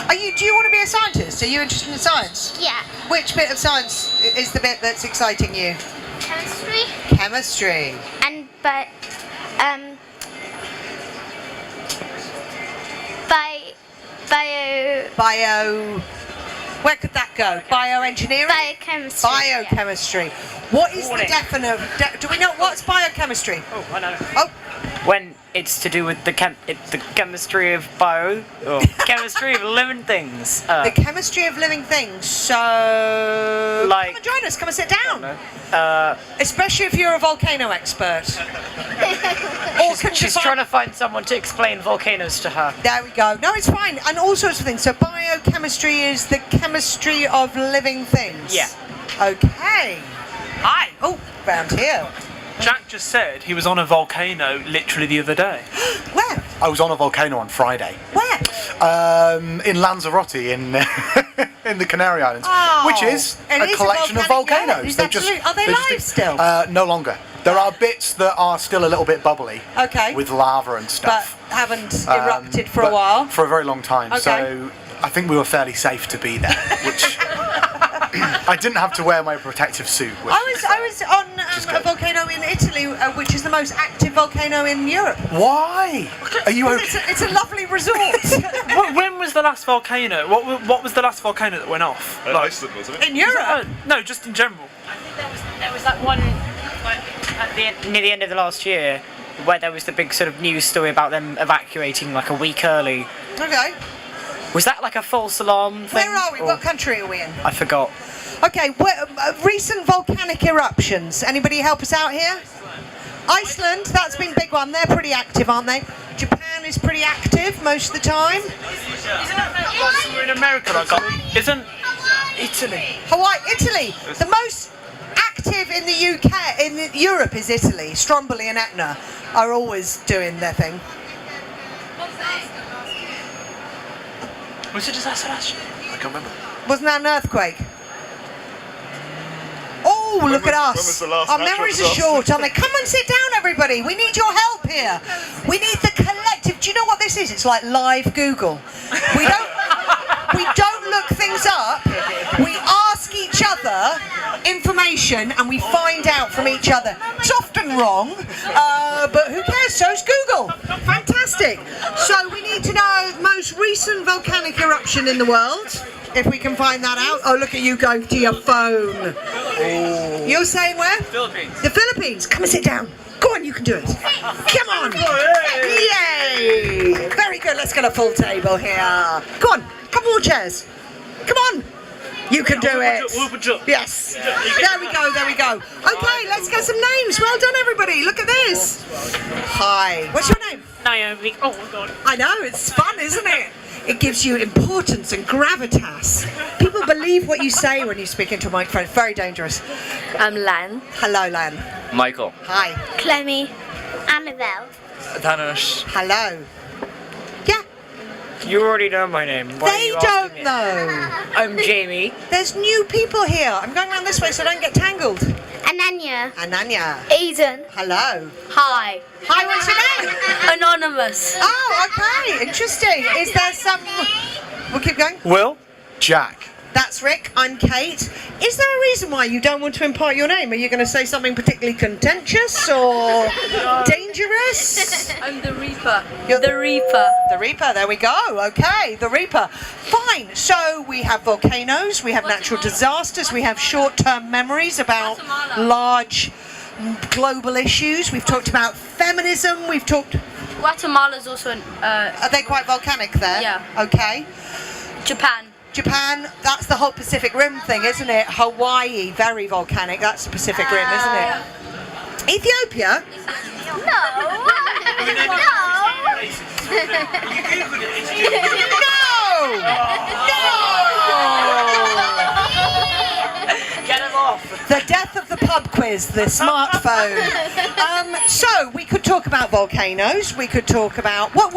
Do you want to be a scientist? Are you interested in science? Yeah. Which bit of science is the bit that's exciting you? Chemistry. Chemistry. And bio. Where could that go? Bioengineering? Biochemistry. Biochemistry. Yeah. What is the definition? Do we know what's biochemistry? Oh, I know. Oh. When it's to do with the chemistry of chemistry of living things. The chemistry of living things. So come and join us. Come and sit down. Especially if you're a volcano expert. She's trying to find someone to explain volcanoes to her. There we go. No, it's fine. And all sorts of things. So biochemistry is the chemistry of living things. Yeah. Okay. Hi. Oh, round here. Jack just said he was on a volcano literally the other day. Where? I was on a volcano on Friday. Where? In Lanzarote in the Canary Islands, which is a is collection of volcanoes. Are they live still? No longer. There are bits that are still a little bit bubbly. Okay. With lava and stuff. But haven't erupted for a while. For a very long time. Okay. So I think we were fairly safe to be there, which I didn't have to wear my protective suit. I was on a volcano in Italy, which is the most active volcano in Europe. Why? Are you okay? It's a lovely resort. When was the last volcano? What was the last volcano that went off? Iceland, wasn't it? In Europe? No, just in general. There was that one near the end of the last year where there was the big sort of news story about them evacuating like a week early. Okay. Was that like a false alarm thing? Where are we? What country are we in? I forgot. Okay, recent volcanic eruptions. Anybody help us out here? Iceland, that's been a big one. They're pretty active, aren't they? Japan is pretty active most of the time. We're in America, isn't Italy? Hawaii, Italy. The most active in the UK, in Europe is Italy. Stromboli and Etna are always doing their thing. Was it disaster last year? I can't remember. Wasn't that an earthquake? Oh, look at us. When was the last Our natural memories are disaster? short, aren't they? Come and sit down, everybody. We need your help here. We need the collective. Do you know what this is? It's like live Google. We don't look things up. We ask each other information and we find out from each other. It's often wrong, but who cares? So's Google. Fantastic. So we need to know the most recent volcanic eruption in the world. If we can find that out. Oh, look at you going to your phone. Oh. You're saying where? Philippines. The Philippines. Come and sit down. Go on, you can do it. Come on. Yay. Very good. Let's get a full table here. Go on. Couple more chairs. Come on. You can do it. Yes. There we go. There we go. Okay, let's get some names. Well done, everybody. Look at this. Hi. What's your name? Naomi. Oh my God. I know. It's fun, isn't it? It gives you importance and gravitas. People believe what you say when you speak into a microphone. It's very dangerous. I'm Lan. Hello, Lan. Michael. Hi. Clemmy. Annabelle. Dhanush. Hello. You already know my name. Why are They you don't asking me? know. I'm Jamie. There's new people here. I'm going around this way so I don't get tangled. Ananya. Ananya. Eden. Hello. Hi. Hi, what's your name? Anonymous. Oh, okay. Interesting. Is there some... We'll keep going. Will? Jack. That's Rick. I'm Kate. Is there a reason why you don't want to impart your name? Are you going to say something particularly contentious or dangerous? I'm the Reaper. You're the Reaper. The Reaper, there we go. Okay, the Reaper. Fine. So we have volcanoes, we have natural disasters, we have short-term memories about large global issues. We've talked about feminism, we've talked... Guatemala's also an... Are they quite volcanic there? Yeah. Okay. Japan, that's the whole Pacific Rim thing, isn't it? Hawaii, very volcanic. That's the Pacific Rim, isn't it? Ethiopia? Get him off. The death of the pub quiz, the smartphone. So we could talk about volcanoes. We could talk about what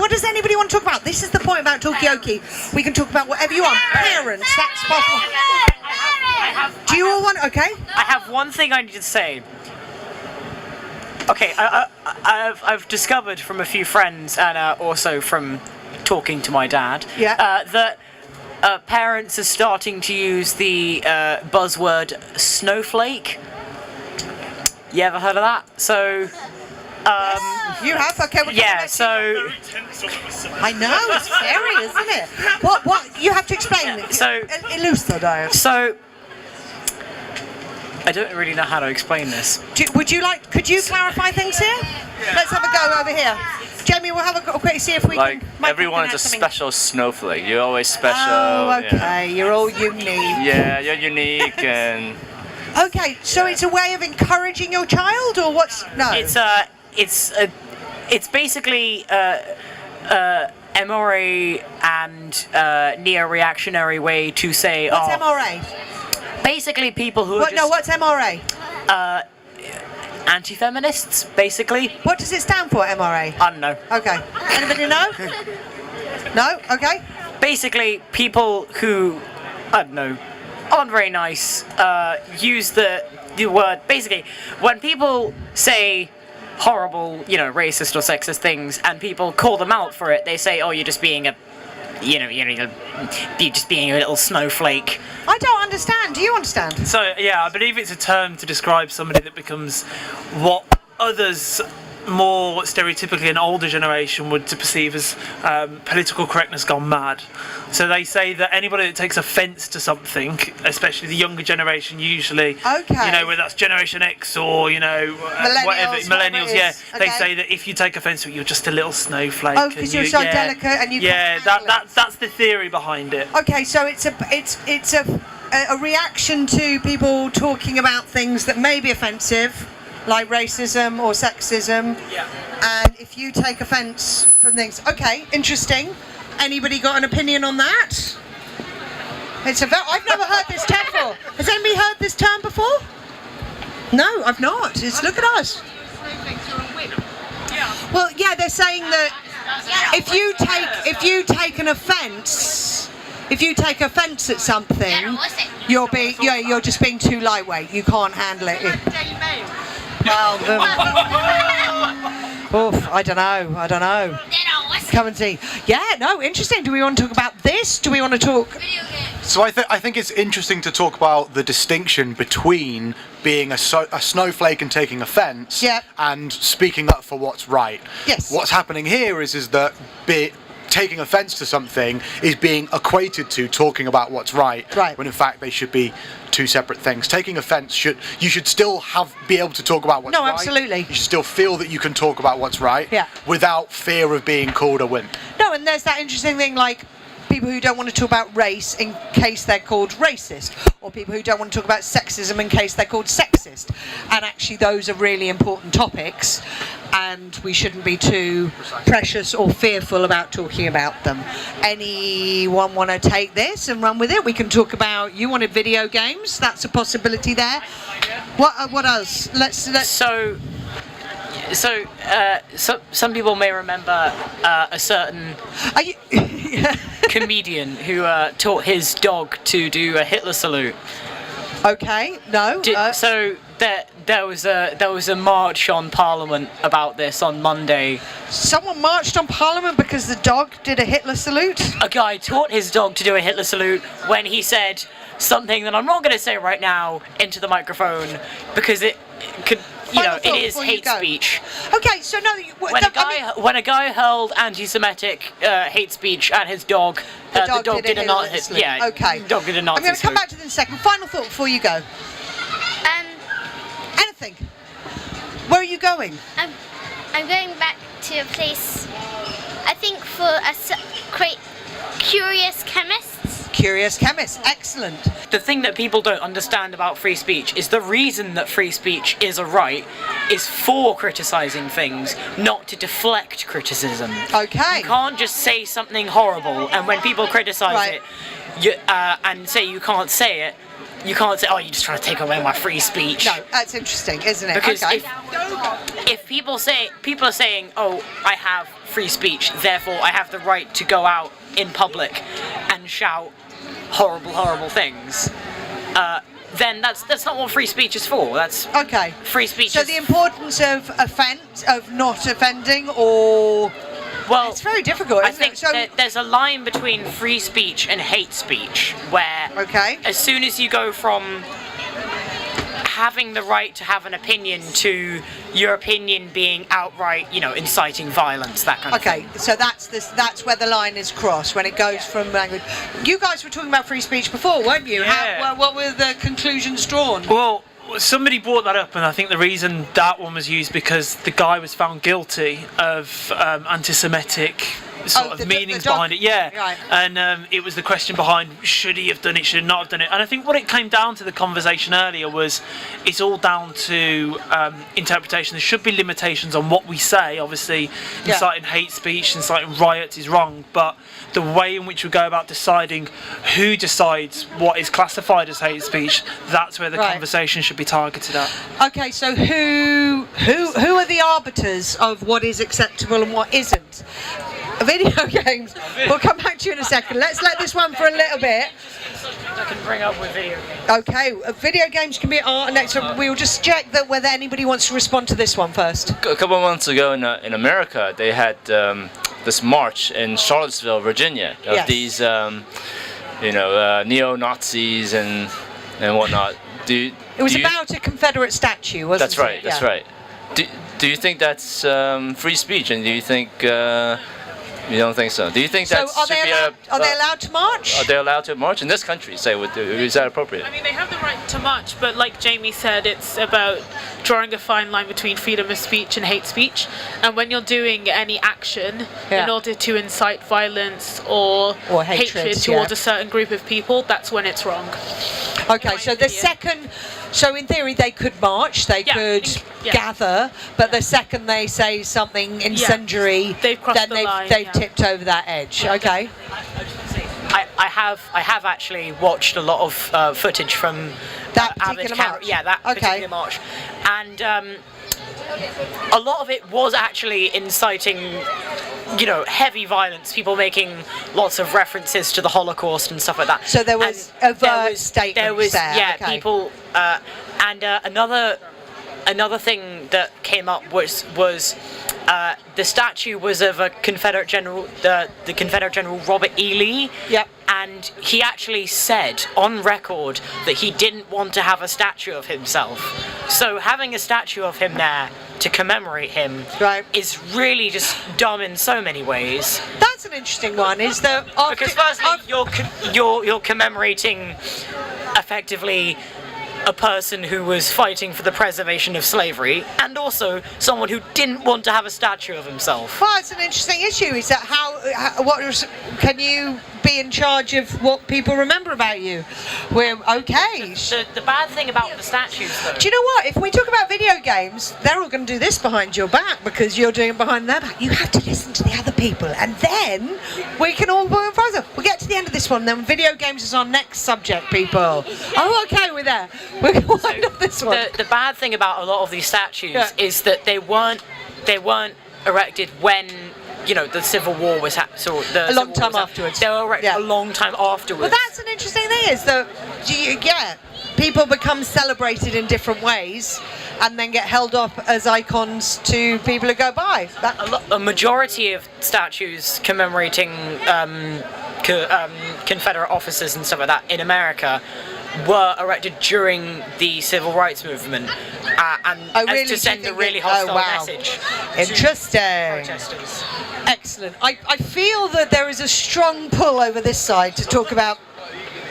does anybody want to talk about? This is the point about Talkaoke. We can talk about whatever you want. Parents, that's possible. Do you all want? Okay. I have one thing I need to say. Okay, I've discovered from a few friends and also from talking to my dad that parents are starting to use the buzzword snowflake. You ever heard of that? So, you have? Okay. Yeah. So, I know it's scary, isn't it? What? You have to explain it. So, elucidate. So, I don't really know how to explain this. Could you clarify things here? Let's have a go over here. Jamie, we'll have a quick see if we can... Everyone is a special snowflake. You're always special. Oh, okay. Yeah. You're all unique. Yeah, you're unique and... Okay, so it's a way of encouraging your child, or what's... No. It's basically MRA and neo-reactionary way to say... What's MRA? Basically people who are just... No, what's MRA? Anti-feminists, basically. What does it stand for, MRA? I don't know. Okay. Anybody know? No? Okay. Basically, people who, I don't know, aren't very nice, use the word... Basically, when people say horrible, racist or sexist things, and people call them out for it, they say, oh, you're just being a... you're just being a little snowflake. I don't understand. Do you understand? So, yeah, I believe it's a term to describe somebody that becomes what others more stereotypically an older generation would perceive as political correctness gone mad. So they say that anybody that takes offence to something, especially the younger generation, usually, you know, whether that's Generation X or, you know, whatever, millennials, yeah, they say that if you take offence to it, you're just a little snowflake. Oh, because you're so delicate and you can't handle it. That's the theory behind it. Okay, so it's a reaction to people talking about things that may be offensive, like racism or sexism. Yeah. And if you take offence from things, okay, interesting. Anybody got an opinion on that? I've never heard this term before. Has anybody heard this term before? No, I've not. Look at us. Well, yeah, they're saying that if you take an offence, if you take offence at something, you're just being too lightweight. You can't handle it. Well, I don't know. Come and see. Yeah, no, interesting. Do we want to talk about this? Do we want to talk? So I think it's interesting to talk about the distinction between being a snowflake and taking offence, and speaking up for what's right. Yes. What's happening here is that taking offence to something is being equated to talking about what's right, when in fact they should be two separate things. Taking offence you should still be able to talk about what's right. No, absolutely. You should still feel that you can talk about what's right, without fear of being called a wimp. No, and there's that interesting thing like people who don't want to talk about race in case they're called racist, or people who don't want to talk about sexism in case they're called sexist. And actually those are really important topics, and we shouldn't be too precious or fearful about talking about them. Anyone want to take this and run with it? We can talk about, you wanted video games, that's a possibility there. What else? Let's So some people may remember a certain comedian who taught his dog to do a Hitler salute. Okay, no. So there was a march on Parliament about this on Monday. Someone marched on Parliament because the dog did a Hitler salute? A guy taught his dog to do a Hitler salute when he said something that I'm not going to say right now into the microphone because it could, it is hate speech. Okay, so no, when a guy hurled anti-Semitic hate speech at his dog, the dog did a Nazi salute. Yeah, okay. Dog did a Nazi I'm going to come back to this in a second. Final thought before you go. Anything. Where are you going? I'm going back to a place, I think, for curious chemists. Curious chemists, excellent. The thing that people don't understand about free speech is the reason that free speech is a right is for criticising things, not to deflect criticism. Okay. You can't just say something horrible, and when people criticise it, and say you can't say it, you can't say, oh, you're just trying to take away my free speech. No, that's interesting, isn't it? Because okay. if people are saying, oh, I have free speech, therefore I have the right to go out in public and shout horrible things, then that's not what free speech is for. That's okay. Free speech. So the importance of not offending, or it's very difficult. I think there's a line between free speech and hate speech, where as soon as you go from having the right to have an opinion to your opinion being outright, inciting violence, that kind of thing. Okay, so that's where the line is crossed, when it goes from language. You guys were talking about free speech before, weren't you? Yeah. What were the conclusions drawn? Well, somebody brought that up, and I think the reason that one was used because the guy was found guilty of anti-Semitic sort of meanings behind it. Right. And it was the question behind, should he have done it, should he not have done it? And I think what it came down to, the conversation earlier, was it's all down to interpretation. There should be limitations on what we say. Obviously, inciting hate speech, inciting riots is wrong, but the way in which we go about deciding who decides what is classified as hate speech, that's where the conversation should be targeted at. Okay, so who are the arbiters of what is acceptable and what isn't? Video games. We'll come back to you in a second. Let's let this one for a little bit. I can bring up with video games. Okay, video games can be art, and next we'll just check that whether anybody wants to respond to this one first. A couple of months ago in America, they had this march in Charlottesville, Virginia, of these neo-Nazis and whatnot. It was about a Confederate statue, wasn't it? That's right. do you think that's free speech? And do you think you don't think so? Do you think that are they allowed to march? Are they allowed to march in this country? Say, is that appropriate? I mean, they have the right to march, but like Jamie said, it's about drawing a fine line between freedom of speech and hate speech. And when you're doing any action in order to incite violence or hatred towards a certain group of people, that's when it's wrong. Okay, so the second, so in theory they could march, they could gather, but the second they say something incendiary, they've tipped over that edge. Okay. I have actually watched a lot of footage from that particular march. That particular march, and a lot of it was actually inciting, heavy violence. People making lots of references to the Holocaust and stuff like that. So there was overt statements there was there. People, and another thing that came up was the statue was of a Confederate general, the Confederate General Robert E. Lee. Yep. And he actually said on record that he didn't want to have a statue of himself. So having a statue of him there to commemorate him is really just dumb in so many ways. That's an interesting one. Is that because firstly you're commemorating effectively a person who was fighting for the preservation of slavery, and also someone who didn't want to have a statue of himself. Well, it's an interesting issue. Is that can you be in charge of what people remember about you? We're okay. The bad thing about the statues, though. Do you know what? If we talk about video games, they're all going to do this behind your back because you're doing it behind their back. You have to listen to the other people, and then we can all move further. We'll get to the end of this one. Then video games is our next subject, people. Oh, okay, we're there. We're going to wind up this one. The bad thing about a lot of these statues is that they weren't erected when the Civil War was happening. A long time afterwards. They were erected a long time afterwards. Well, that's an interesting thing. Is that people become celebrated in different ways, and then get held up as icons to people who go by. A majority of statues commemorating Confederate officers and stuff like that in America were erected during the Civil Rights Movement, and to send a really hostile message. Interesting. Protesters. Excellent. I feel that there is a strong pull over this side to talk about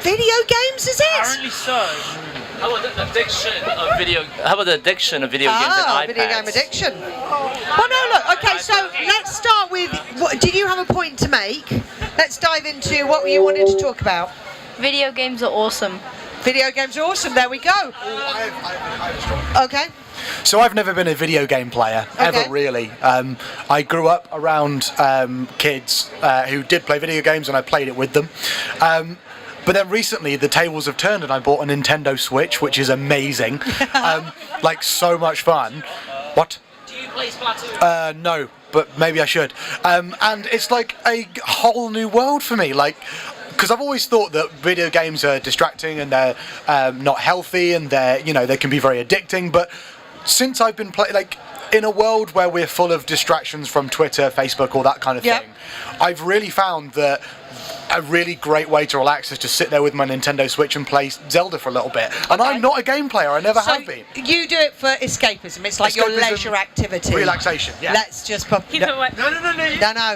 video games. Is it? Apparently so. How about the addiction of video? How about the addiction of video games and iPads? Video game addiction. Well, no, look. Okay, so let's start with. Did you have a point to make? Let's dive into what you wanted to talk about. Video games are awesome. Video games are awesome. There we go. Okay. So I've never been a video game player, ever really. I grew up around kids who did play video games, and I played it with them. But then recently the tables have turned and I bought a Nintendo Switch, which is amazing. Like so much fun. What? Do you play Splatoon? No, but maybe I should. And it's like a whole new world for me. Like, because I've always thought that video games are distracting and they're not healthy and they can be very addicting. But since I've been playing, like, in a world where we're full of distractions from Twitter, Facebook, all that kind of thing, I've really found that a really great way to relax is to sit there with my Nintendo Switch and play Zelda for a little bit. And I'm not a game player, I never have been. You do it for escapism, it's like your leisure activity. Relaxation, yeah. Let's just pop... No,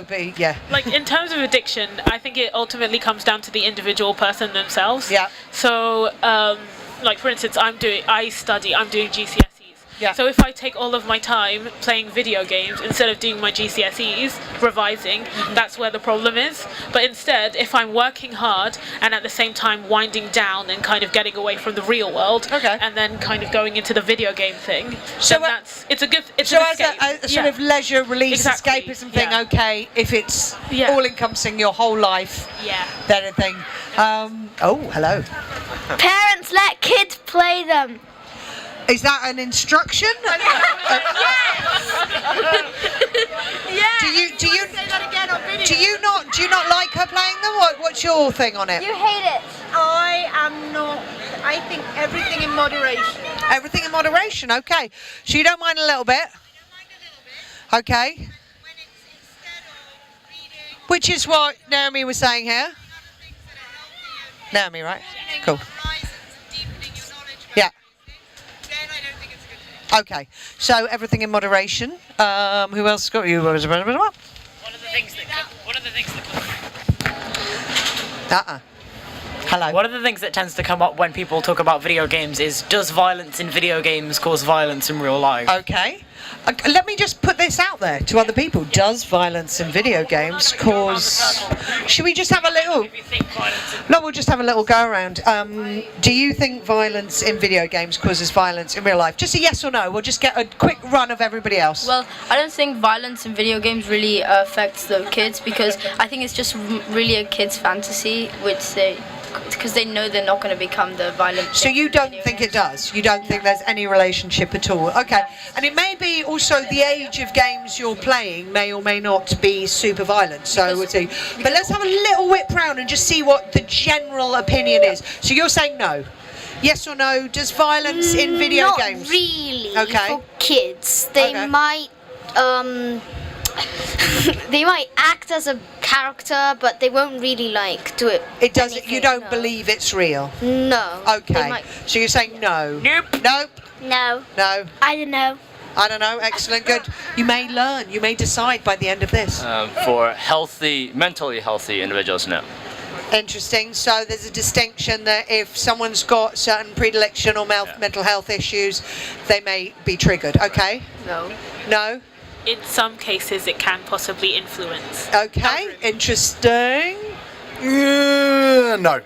but yeah. Like, in terms of addiction, I think it ultimately comes down to the individual person themselves. Yeah. So, like, for instance, I'm doing GCSEs. Yeah. So if I take all of my time playing video games instead of doing my GCSEs, revising, that's where the problem is. But instead, if I'm working hard and at the same time winding down and kind of getting away from the real world, and then kind of going into the video game thing, so then it's a good. It's so an as escape. a sort of leisure release escapism thing, Yeah. if it's all encompassing your whole life, then a thing. Oh, hello. Parents, let kids play them. Is that an instruction? Do you not like her playing them? What's your thing on it? You hate it. I am not. I think everything in moderation. Everything in moderation. Okay. So you don't mind a little bit. Okay. Which is what Naomi was saying here. Naomi, right? Cool. Yeah. Okay, so everything in moderation. Who else got you? One of the things that Hello. One of the things that tends to come up when people talk about video games is, does violence in video games cause violence in real life? Okay. Let me just put this out there to other people. Does violence in video games cause... Should we just have a little... No, we'll just have a little go around. Do you think violence in video games causes violence in real life? Just a yes or no. We'll just get a quick run of everybody else. Well, I don't think violence in video games really affects the kids, because I think it's just really a kid's fantasy, because they know they're not going to become the violent. So you don't think it does? You don't think there's any relationship at all? Okay. And it may be also the age of games you're playing may or may not be super violent. So we'll see. But let's have a little whip round and just see what the general opinion is. So you're saying no? Yes or no? Does violence in video games? Not really. Okay. For kids, they might. They might act as a character, but they won't really do it. It doesn't. You don't believe it's real? No. Okay. So you're saying no? Nope. Nope. No. No. I don't know. I don't know. Excellent. Good. You may learn. You may decide by the end of this. For mentally healthy individuals, no. Interesting. So there's a distinction that if someone's got certain predilection or mental health issues, they may be triggered. Okay. No. No. In some cases, it can possibly influence. Okay, interesting. No.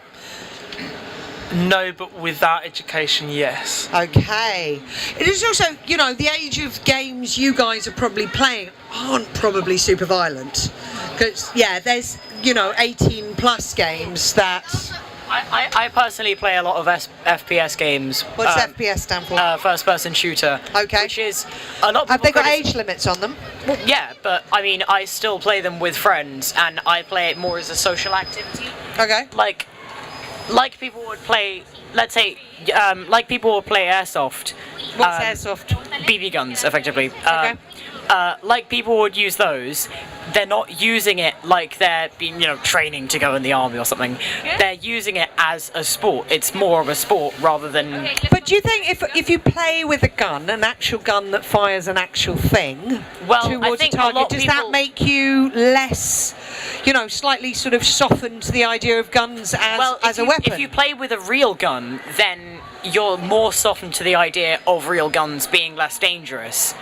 No, but without education, yes. Okay. It is also, the age of games you guys are probably playing aren't probably super violent. Because, there's, 18 plus games that... I personally play a lot of FPS games. What's FPS stand for? First person shooter. Okay. Which is a lot of Have they got age limits on them? Well, yeah, but I mean, I still play them with friends, and I play it more as a social activity. Okay. Like people would play, let's say, like people would play airsoft. What's airsoft? BB guns, effectively. Okay. Like people would use those. They're not using it like they're being, training to go in the army or something. They're using it as a sport. It's more of a sport rather than... But do you think if you play with a gun, an actual gun that fires an actual thing towards a target, does that make you less, slightly sort of softened to the idea of guns as a weapon? If you play with a real gun, then you're more softened to the idea of real guns being less dangerous.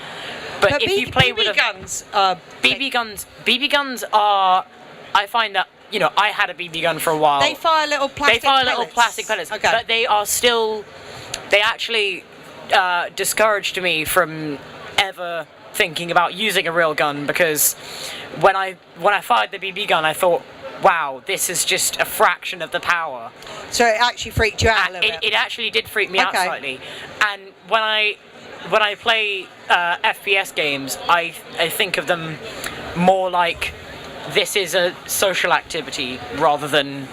But if you play with BB guns are, I find that, I had a BB gun for a while. They fire little plastic pellets. Okay. But they actually discouraged me from ever thinking about using a real gun, because when I fired the BB gun, I thought, wow, this is just a fraction of the power. So it actually freaked you out a little bit? It actually did freak me out slightly. And when I play FPS games, I think of them more like this is a social activity rather than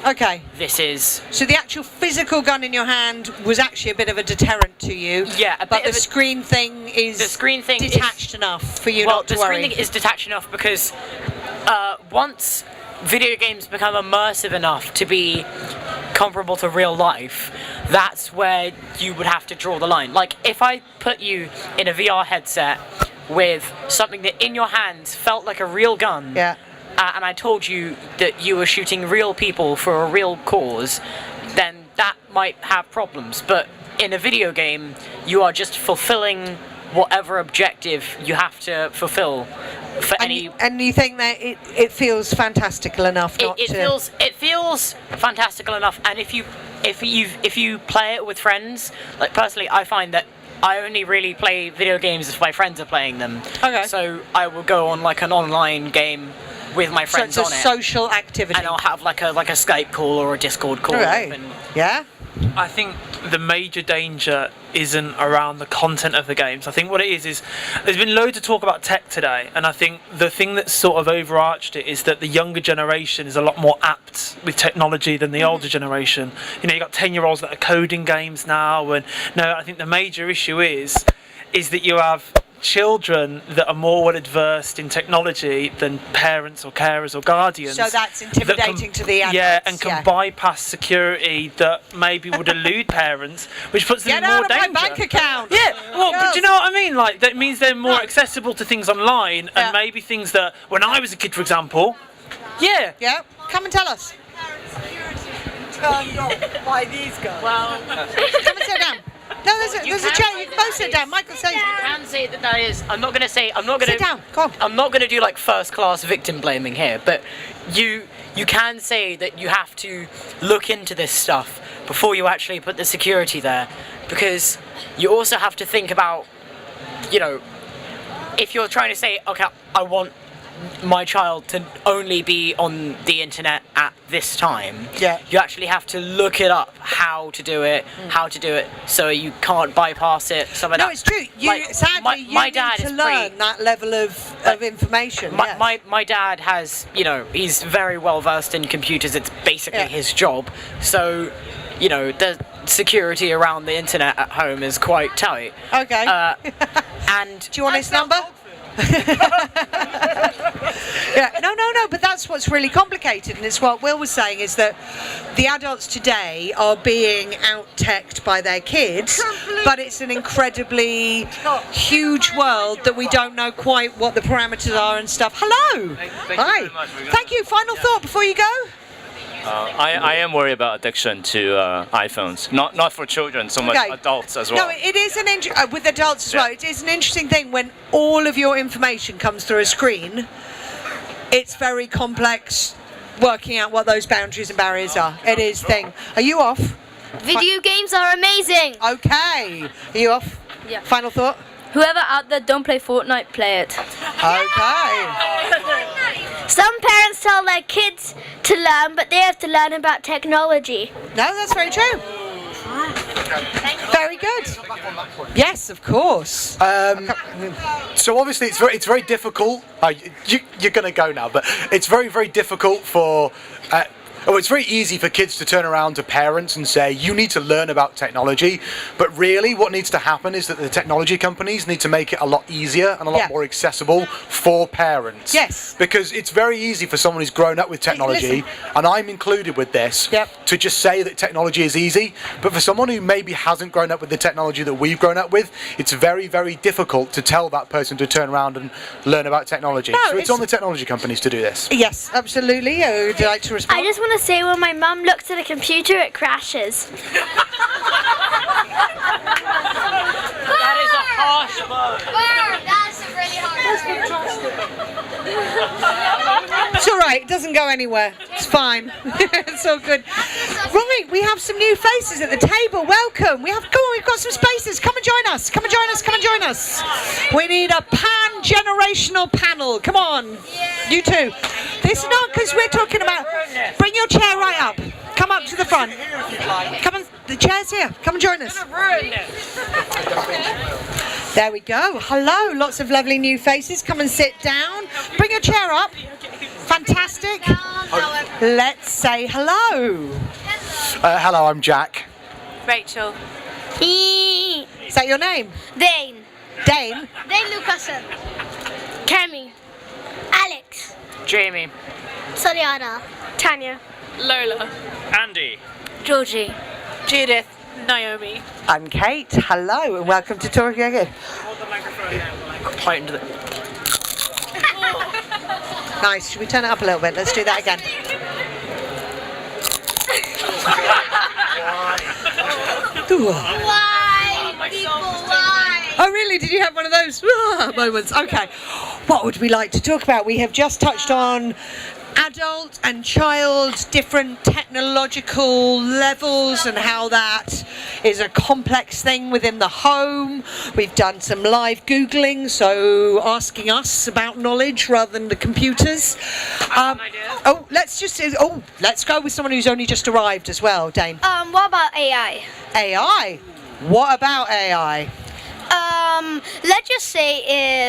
this is... So the actual physical gun in your hand was actually a bit of a deterrent to you. Yeah, but the screen thing is detached enough for you not to worry. Well, the screen thing is detached enough because once video games become immersive enough to be comparable to real life, that's where you would have to draw the line. Like, if I put you in a VR headset with something that in your hands felt like a real gun, and I told you that you were shooting real people for a real cause, then that might have problems. But in a video game, you are just fulfilling whatever objective you have to fulfill. And you think that it feels fantastical enough It feels fantastical enough, and if you play it with friends, like personally, I find that I only really play video games if my friends are playing them. Okay. So I will go on like an online game with my friends on it. So it's a social activity. And I'll have like a Skype call or a Discord call. Right. Yeah. I think the major danger isn't around the content of the games. I think what it is there's been loads of talk about tech today, and I think the thing that's sort of overarched it is that the younger generation is a lot more apt with technology than the older generation. You've got 10-year-olds that are coding games now, and I think the major issue is that you have children that are more well adversed in technology than parents or carers or guardians. So that's intimidating to the adults. Yeah, and can bypass security that maybe would elude parents, which puts them in more danger. Get out of my bank account! Yeah, But do you know what I mean? Like, that means they're more accessible to things online, and maybe things that, when I was a kid, for example, Yeah, come and tell us. Turned off by these guys. Well, come and sit down. No, there's a chair. You can both sit down. Michael, say. You can say that is. I'm not going to say. I'm not going to sit down. Come on. I'm not going to do like first-class victim blaming here, but you can say that you have to look into this stuff before you actually put the security there, because you also have to think about, you know, if you're trying to say, okay, I want my child to only be on the internet at this time, you actually have to look it up how to do it, so you can't bypass it. No, it's true. Sadly, you need to learn that level of information. My dad has, you know, he's very well versed in computers. It's basically his job. So, you know, the security around the internet at home is quite tight. Okay. And do you want his number? No, but that's what's really complicated, and it's what Will was saying, is that the adults today are being out-teched by their kids, but it's an incredibly huge world that we don't know quite what the parameters are and stuff. Hello! Hi. Thank you. Final thought before you go? I am worried about addiction to iPhones. Not for children, so much adults as well. No, it is with adults as well. It is an interesting thing when all of your information comes through a screen. It's very complex working out what those boundaries and barriers are. It is thing. Are you off? Video games are amazing. Okay. Are you off? Yeah. Final thought? Whoever out there don't play Fortnite, play it. Okay. Some parents tell their kids to learn, but they have to learn about technology. No, that's very true. Very good. Yes, of course. So obviously it's very difficult. You're going to go now, but it's very, very difficult for. It's very easy for kids to turn around to parents and say, you need to learn about technology. But really what needs to happen is that the technology companies need to make it a lot easier and a lot more accessible for parents. Yes. Because it's very easy for someone who's grown up with technology, and I'm included with this, to just say that technology is easy. But for someone who maybe hasn't grown up with the technology that we've grown up with, it's very, very difficult to tell that person to turn around and learn about technology. No, so it's on the technology companies to do this. Yes, absolutely. Would you like to respond? I just want to say, when my mum looks at a computer, it crashes. That is a harsh word. That's a really hard word. It's all right. It doesn't go anywhere. It's fine. It's all good. Right, we have some new faces at the table. Welcome. We've got some spaces. Come and join us. Come and join us. Come and join us. We need a pan-generational panel. Come on. You too. This is not because we're talking about. Bring your chair right up. Come up to the front. Come on. The chair's here. Come and join us. There we go. Hello. Lots of lovely new faces. Come and sit down. Bring your chair up. Fantastic. Let's say hello. Hello, I'm Jack. Rachel. Is that your name? Dane. Dane? Dane Lucasen. Kemi. Alex. Jamie. Soriana. Tanya. Lola. Andy. Georgie. Judith. Naomi. I'm Kate. Hello and welcome to Talkaoke. Quite into the. Nice. Should we turn it up a little bit? Let's do that again. Why? People, why? Oh really? Did you have one of those moments? Okay. What would we like to talk about? We have just touched on adult and child, different technological levels and how that is a complex thing within the home. We've done some live Googling, so asking us about knowledge rather than the computers. Let's go with someone who's only just arrived as well, Dane. What about AI? AI? What about AI? Let's just say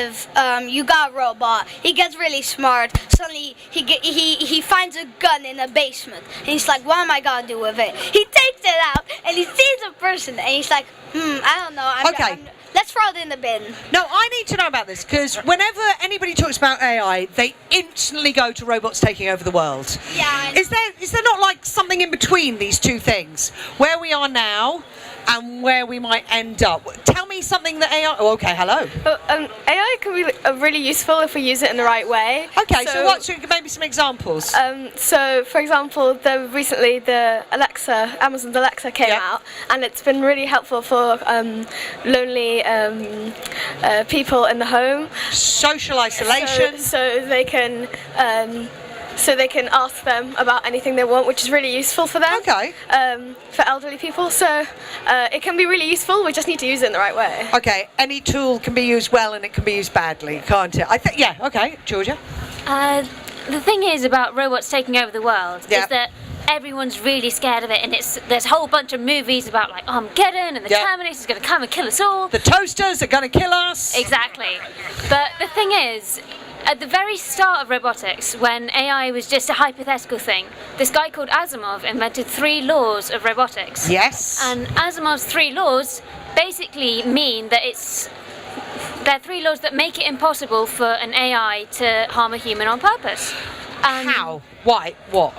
if you got a robot, he gets really smart. Suddenly he finds a gun in a basement, and he's like, "What am I gonna do with it?" He takes it out and he sees a person, and he's like, I don't know. Let's throw it in the bin. No, I need to know about this because whenever anybody talks about AI, they instantly go to robots taking over the world. Yeah. Is there not like something in between these two things, where we are now and where we might end up? Tell me something that AI... Oh, okay, hello. AI can be really useful if we use it in the right way. Okay, so what's maybe some examples? So, for example, recently the Amazon's Alexa came out, and it's been really helpful for lonely people in the home. Social isolation. So they can ask them about anything they want, which is really useful for them. Okay. For elderly people, so it can be really useful. We just need to use it in the right way. Okay. Any tool can be used well and it can be used badly, can't it? Yeah. Okay, Georgia. The thing is about robots taking over the world is that everyone's really scared of it, and there's a whole bunch of movies about like Armageddon and the Terminator's going to come and kill us all. The toasters are going to kill us. Exactly. But the thing is, at the very start of robotics, when AI was just a hypothetical thing, this guy called Asimov invented 3 laws of robotics. Yes. And Asimov's 3 laws basically mean that they're 3 laws that make it impossible for an AI to harm a human on purpose. How? Why? What?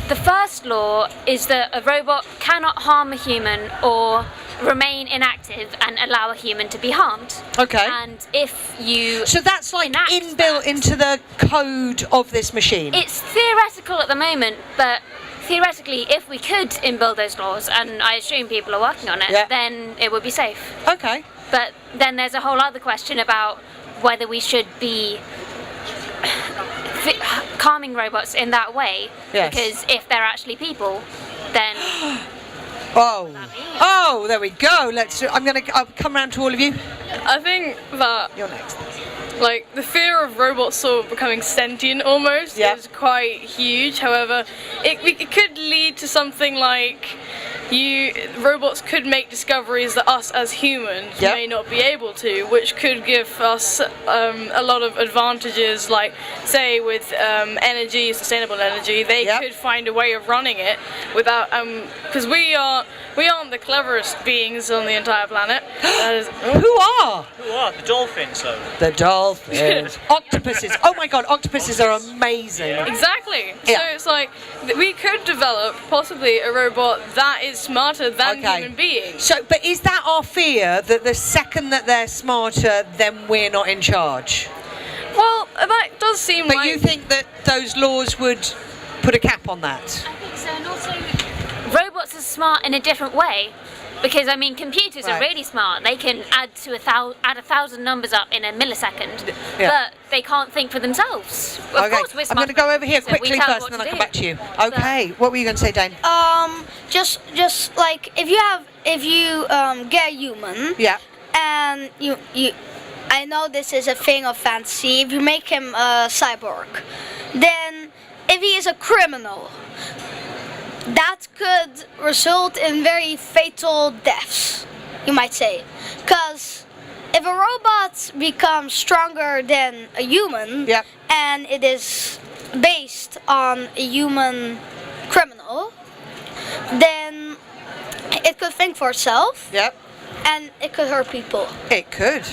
The first law is that a robot cannot harm a human or remain inactive and allow a human to be harmed. Okay. And if you... So that's like inbuilt into the code of this machine? It's theoretical at the moment, but theoretically, if we could inbuild those laws, and I assume people are working on it, then it would be safe. Okay. But then there's a whole other question about whether we should be calming robots in that way. Yes. Because if they're actually people, then... Oh, there we go. I'll come round to all of you. I think that you're next. Like the fear of robots sort of becoming sentient almost is quite huge. However, it could lead to something like robots could make discoveries that us as humans may not be able to, which could give us a lot of advantages. Like say with energy, sustainable energy, they could find a way of running it without because we aren't the cleverest beings on the entire planet. Who are? The dolphins, though. The dolphins. Octopuses. Oh my god, octopuses are amazing. Exactly. So it's like we could develop possibly a robot that is smarter than human beings. So, but is that our fear, that the second that they're smarter, then we're not in charge? Well, that does seem But you think that those laws would put a cap on that? I think so, and also robots are smart in a different way. Because I mean, computers are really smart. They can add 1,000 numbers up in a millisecond, but they can't think for themselves. Of course, we're smart. I'm going to go over here so we quickly tell them first, what and then to I'll come do. back to you. Okay, what were you going to say, Dane? Just like if you get a human, and I know this is a thing of fantasy. If you make him a cyborg, then if he is a criminal, that could result in very fatal deaths, you might say. Because if a robot becomes stronger than a human, and it is based on a human criminal, then it could think for itself. And it could hurt people. It could.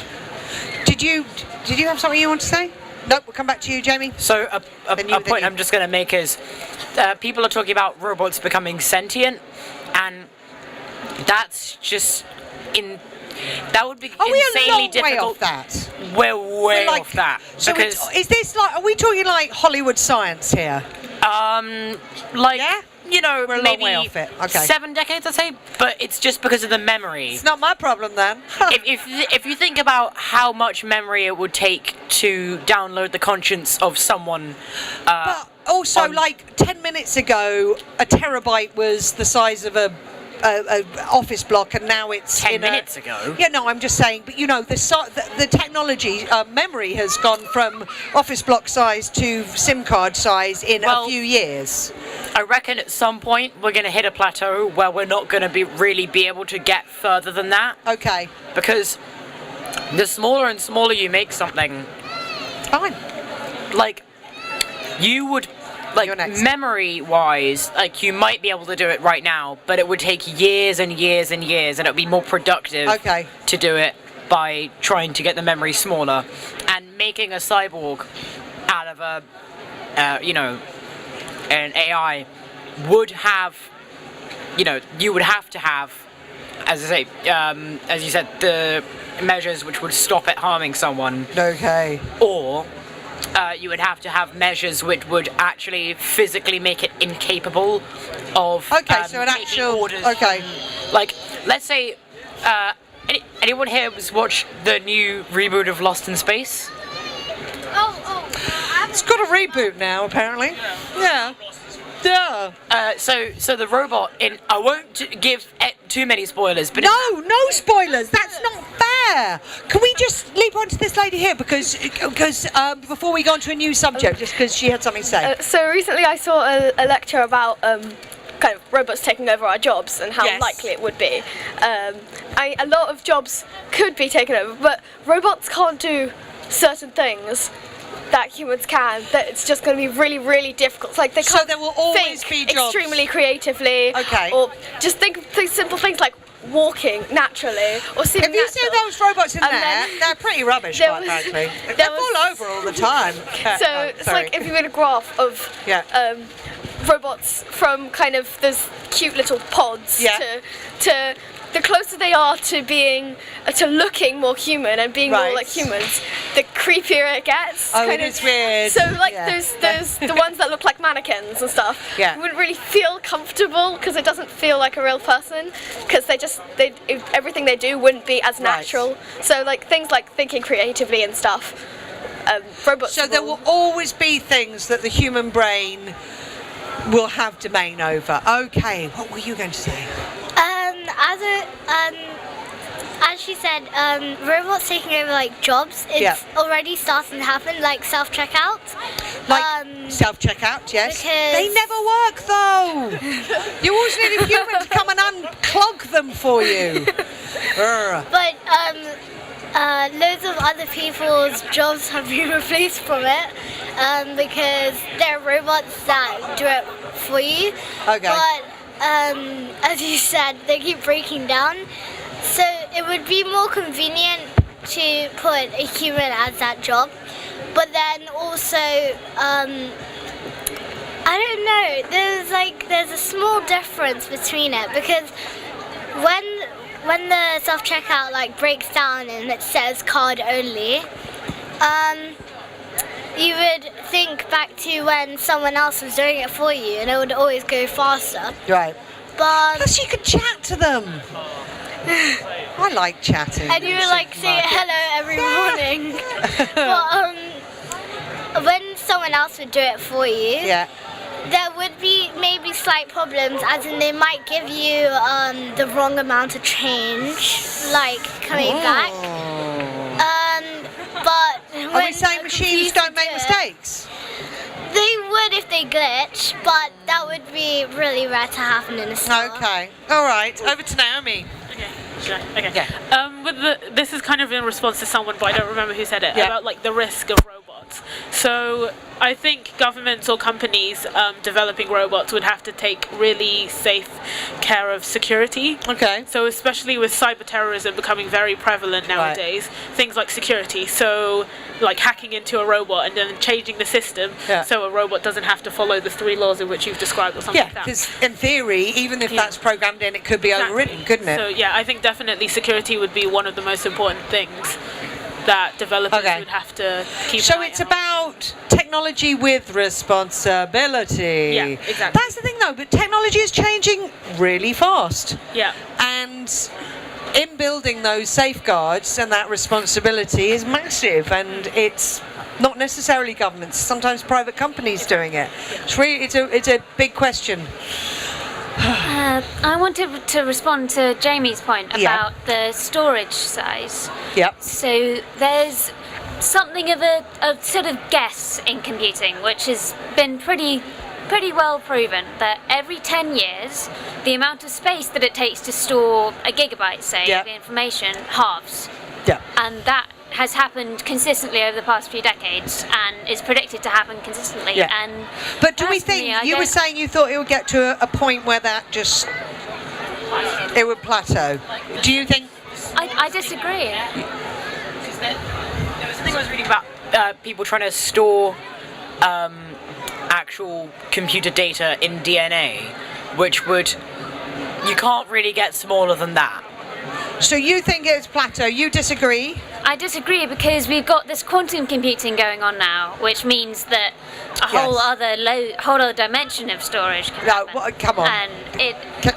Did you have something you want to say? Nope, we'll come back to you, Jamie. So a point I'm just going to make is people are talking about robots becoming sentient, and that's just that would be insanely difficult. Way off that. We're way off that. So because is this like? Are we talking like Hollywood science here? You know, we're a maybe long way off it. Okay. 7 decades, I'd say, but it's just because of the memory. It's not my problem then. if you think about how much memory it would take to download the conscience of someone, but also, like 10 minutes ago, a terabyte was the size of a office block, and now it's 10 minutes ago. Yeah, no, I'm just saying. But you know, the technology, memory has gone from office block size to SIM card size in a few years. I reckon at some point we're going to hit a plateau where we're not going to really be able to get further than that. Okay. Because the smaller and smaller you make something, fine. Like you would. Like memory-wise, like you might be able to do it right now, but it would take years and years and years, and it would be more productive to do it by trying to get the memory smaller. And making a cyborg out of an AI would have, you would have to have as I say, as you said, the measures which would stop it harming someone. Okay. Or you would have to have measures which would actually physically make it incapable of. Okay, so an taking actual. orders Okay. from, like, let's say, anyone here has watched the new reboot of Lost in Space? It's got a reboot now, apparently. Yeah. So the robot in. I won't give too many spoilers, but no spoilers. That's not fair. Can we just leap on to this lady here because before we go on to a new subject, just because she had something to say. So recently I saw a lecture about kind of robots taking over our jobs and how likely it would be. A lot of jobs could be taken over, but robots can't do certain things that humans can. That it's just going to be really, really difficult. Like they can't there will always think be jobs. extremely creatively. Okay. Or just think simple things like walking naturally or seeming If you see natural. those robots in And there, then they're pretty rubbish, there quite was- frankly. there They was- fall over all the time. So it's like if you made a graph of robots from kind of those cute little pods to the closer they are to being to looking more human and being more like humans, the creepier it gets. Oh, kind it of. is weird. So like Yeah. those the ones that look like mannequins and stuff. Yeah. You wouldn't really feel comfortable because it doesn't feel like a real person because everything they do wouldn't be as natural. So like things like thinking creatively and stuff. Robots. So there will always be things that the human brain will have domain over. Okay, what were you going to say? As she said, robots taking over like jobs. It's already starting to happen, like self-checkout. Like self-checkout, yes. Because They never work though. You always need a human to come and unclog them for you. But loads of other people's jobs have been replaced from it because there are robots that do it for you. Okay. But as you said, they keep breaking down. So it would be more convenient to put a human as that job. But then also, I don't know, there's a small difference between it because when the self-checkout like breaks down and it says card only, you would think back to when someone else was doing it for you and it would always go faster. Right. But plus you could chat to them. I like chatting. And you would like say hello every morning. But when someone else would do it for you, there would be maybe slight problems, as in they might give you the wrong amount of change, like coming back. But are we saying machines don't make mistakes? They would if they glitch, but that would be really rare to happen in a store. Okay. All right. Over to Naomi. Sure. Okay. This is kind of in response to someone, but I don't remember who said it, about like the risk of robots. So I think governments or companies developing robots would have to take really safe care of security. Okay. So especially with cyber terrorism becoming very prevalent nowadays, things like security. So like hacking into a robot and then changing the system so a robot doesn't have to follow the 3 laws in which you've described or something like that. because in theory, even if that's programmed in, it could be overridden, couldn't it? So yeah, I think definitely security would be one of the most important things that developers would have to keep So an eye it's out. about technology with responsibility. Yeah, exactly. That's the thing though, but technology is changing really fast. Yeah. And in building those safeguards and that responsibility is massive, and it's not necessarily governments, sometimes private companies doing it. It's really, it's a big question. I wanted to respond to Jamie's point about the storage size. Yep. So there's something of a sort of guess in computing, which has been pretty well proven that every 10 years, the amount of space that it takes to store a gigabyte, say, of information halves. Yeah. And that has happened consistently over the past few decades and is predicted to happen consistently. Yeah. And but do we think, you were saying you thought it would get to a point where that just, it would plateau. Do you think? I disagree. There was something I was reading about people trying to store actual computer data in DNA, which you can't really get smaller than that. So you think it's plateau? You disagree? I disagree because we've got this quantum computing going on now, which means that a whole other dimension of storage can happen. Come on. And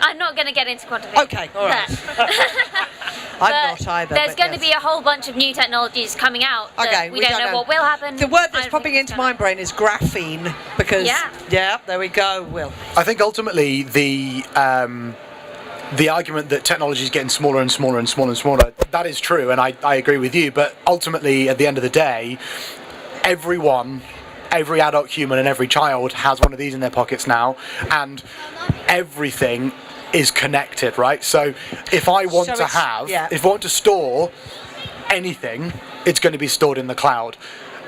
I'm not going to get into quantum computing. Okay, all right. I'm not either. There's going to be a whole bunch of new technologies coming out that we don't know what will happen. The word that's popping into my brain is graphene because there we go, Will. I think ultimately the argument that technology is getting smaller and smaller and smaller and smaller, that is true, and I agree with you, but ultimately at the end of the day, every adult human and every child has one of these in their pockets now, and everything is connected, right? So if I want if I want to store anything, it's going to be stored in the cloud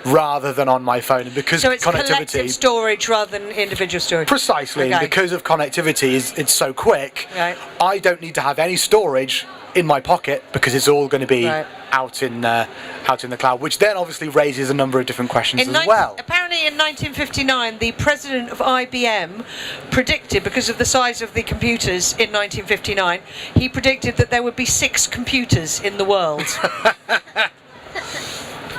rather than on my phone, and because so it's connectivity, collective storage rather than individual storage. Precisely, and because of connectivity, it's so quick. Right. I don't need to have any storage in my pocket because it's all going to be out in the cloud, which then obviously raises a number of different questions as well. Apparently, in 1959, the president of IBM predicted, because of the size of the computers in 1959, he predicted that there would be 6 computers in the world.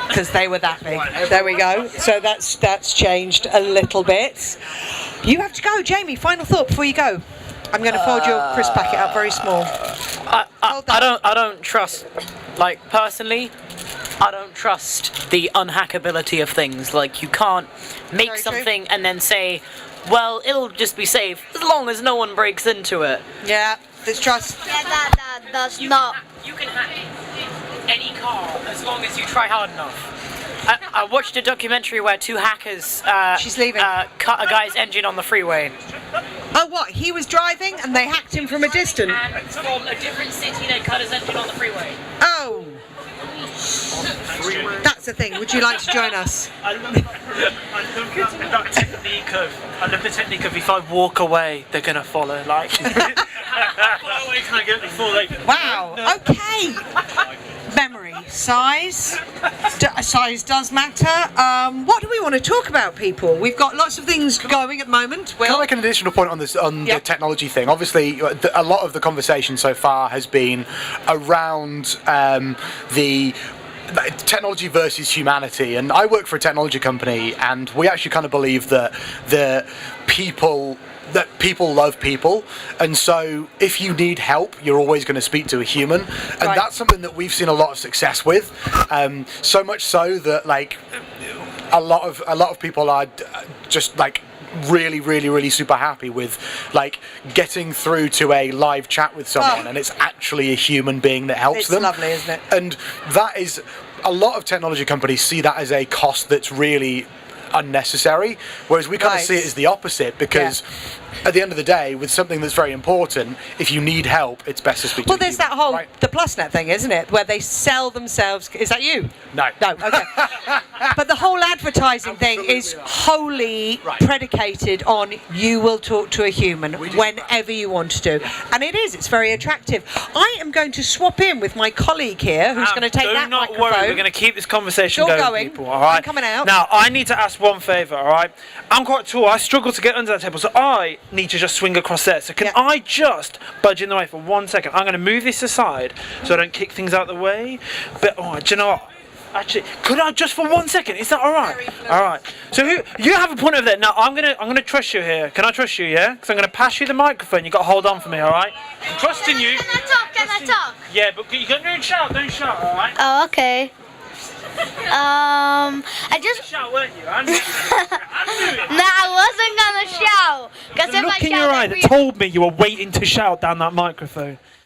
Because they were that big. There we go. So that's changed a little bit. You have to go, Jamie. Final thought before you go. I'm going to fold your crisp packet up very small. I don't trust. Like personally, I don't trust the unhackability of things. Like you can't make something and then say, well, it'll just be safe as long as no one breaks into it. Yeah, there's trust. Yeah, that does not. You can hack any car as long as you try hard enough. I watched a documentary where 2 hackers cut a guy's engine on the freeway. Oh, what? He was driving and they hacked him from a distance? And from a different city, they cut his engine on the freeway. Oh. That's the thing. Would you like to join us? I love that technique of if I walk away, they're gonna follow. Like, follow away, can I get before they? Wow. Okay. Memory, size. Size does matter. What do we want to talk about, people? We've got lots of things going at the moment. Can I make an additional point on this the technology thing? Obviously, a lot of the conversation so far has been around the technology versus humanity, and I work for a technology company, and we actually kind of believe that people love people, and so if you need help, you're always going to speak to a human, and that's something that we've seen a lot of success with. So much so that like a lot of people are just like really super happy with like getting through to a live chat with someone and it's actually a human being that helps them. It's lovely, isn't it? And that is, a lot of technology companies see that as a cost that's really unnecessary, whereas we kind of see it as the opposite, because at the end of the day, with something that's very important, if you need help, it's best to speak to Well, there's that whole the PlusNet thing, isn't it, where they sell themselves. Is that you? No. Okay. But the whole advertising thing is wholly predicated on you will talk to a human whenever you want to, and it's very attractive. I am going to swap in with my colleague here, who's going to take that microphone. Do not worry, we're going to keep this conversation going, people. All right. I'm coming out. Now, I need to ask one favour. All right. I'm quite tall. I struggle to get under that table, so I need to just swing across there. So can I just budge in the way for 1 second? I'm going to move this aside so I don't kick things out the way. But do you know what? Actually, could I just for 1 second? Is that all right? All right. So you have a point over there. Now I'm gonna trust you here. Can I trust you? Yeah. Because I'm gonna pass you the microphone. You got to hold on for me. All right. I'm trusting you. Can I talk? Yeah, but you don't shout. Don't shout. All right. Oh, okay. I just shout, weren't you? I knew it. No, I wasn't gonna shout. The look in your eye that told me you were waiting to shout down that microphone.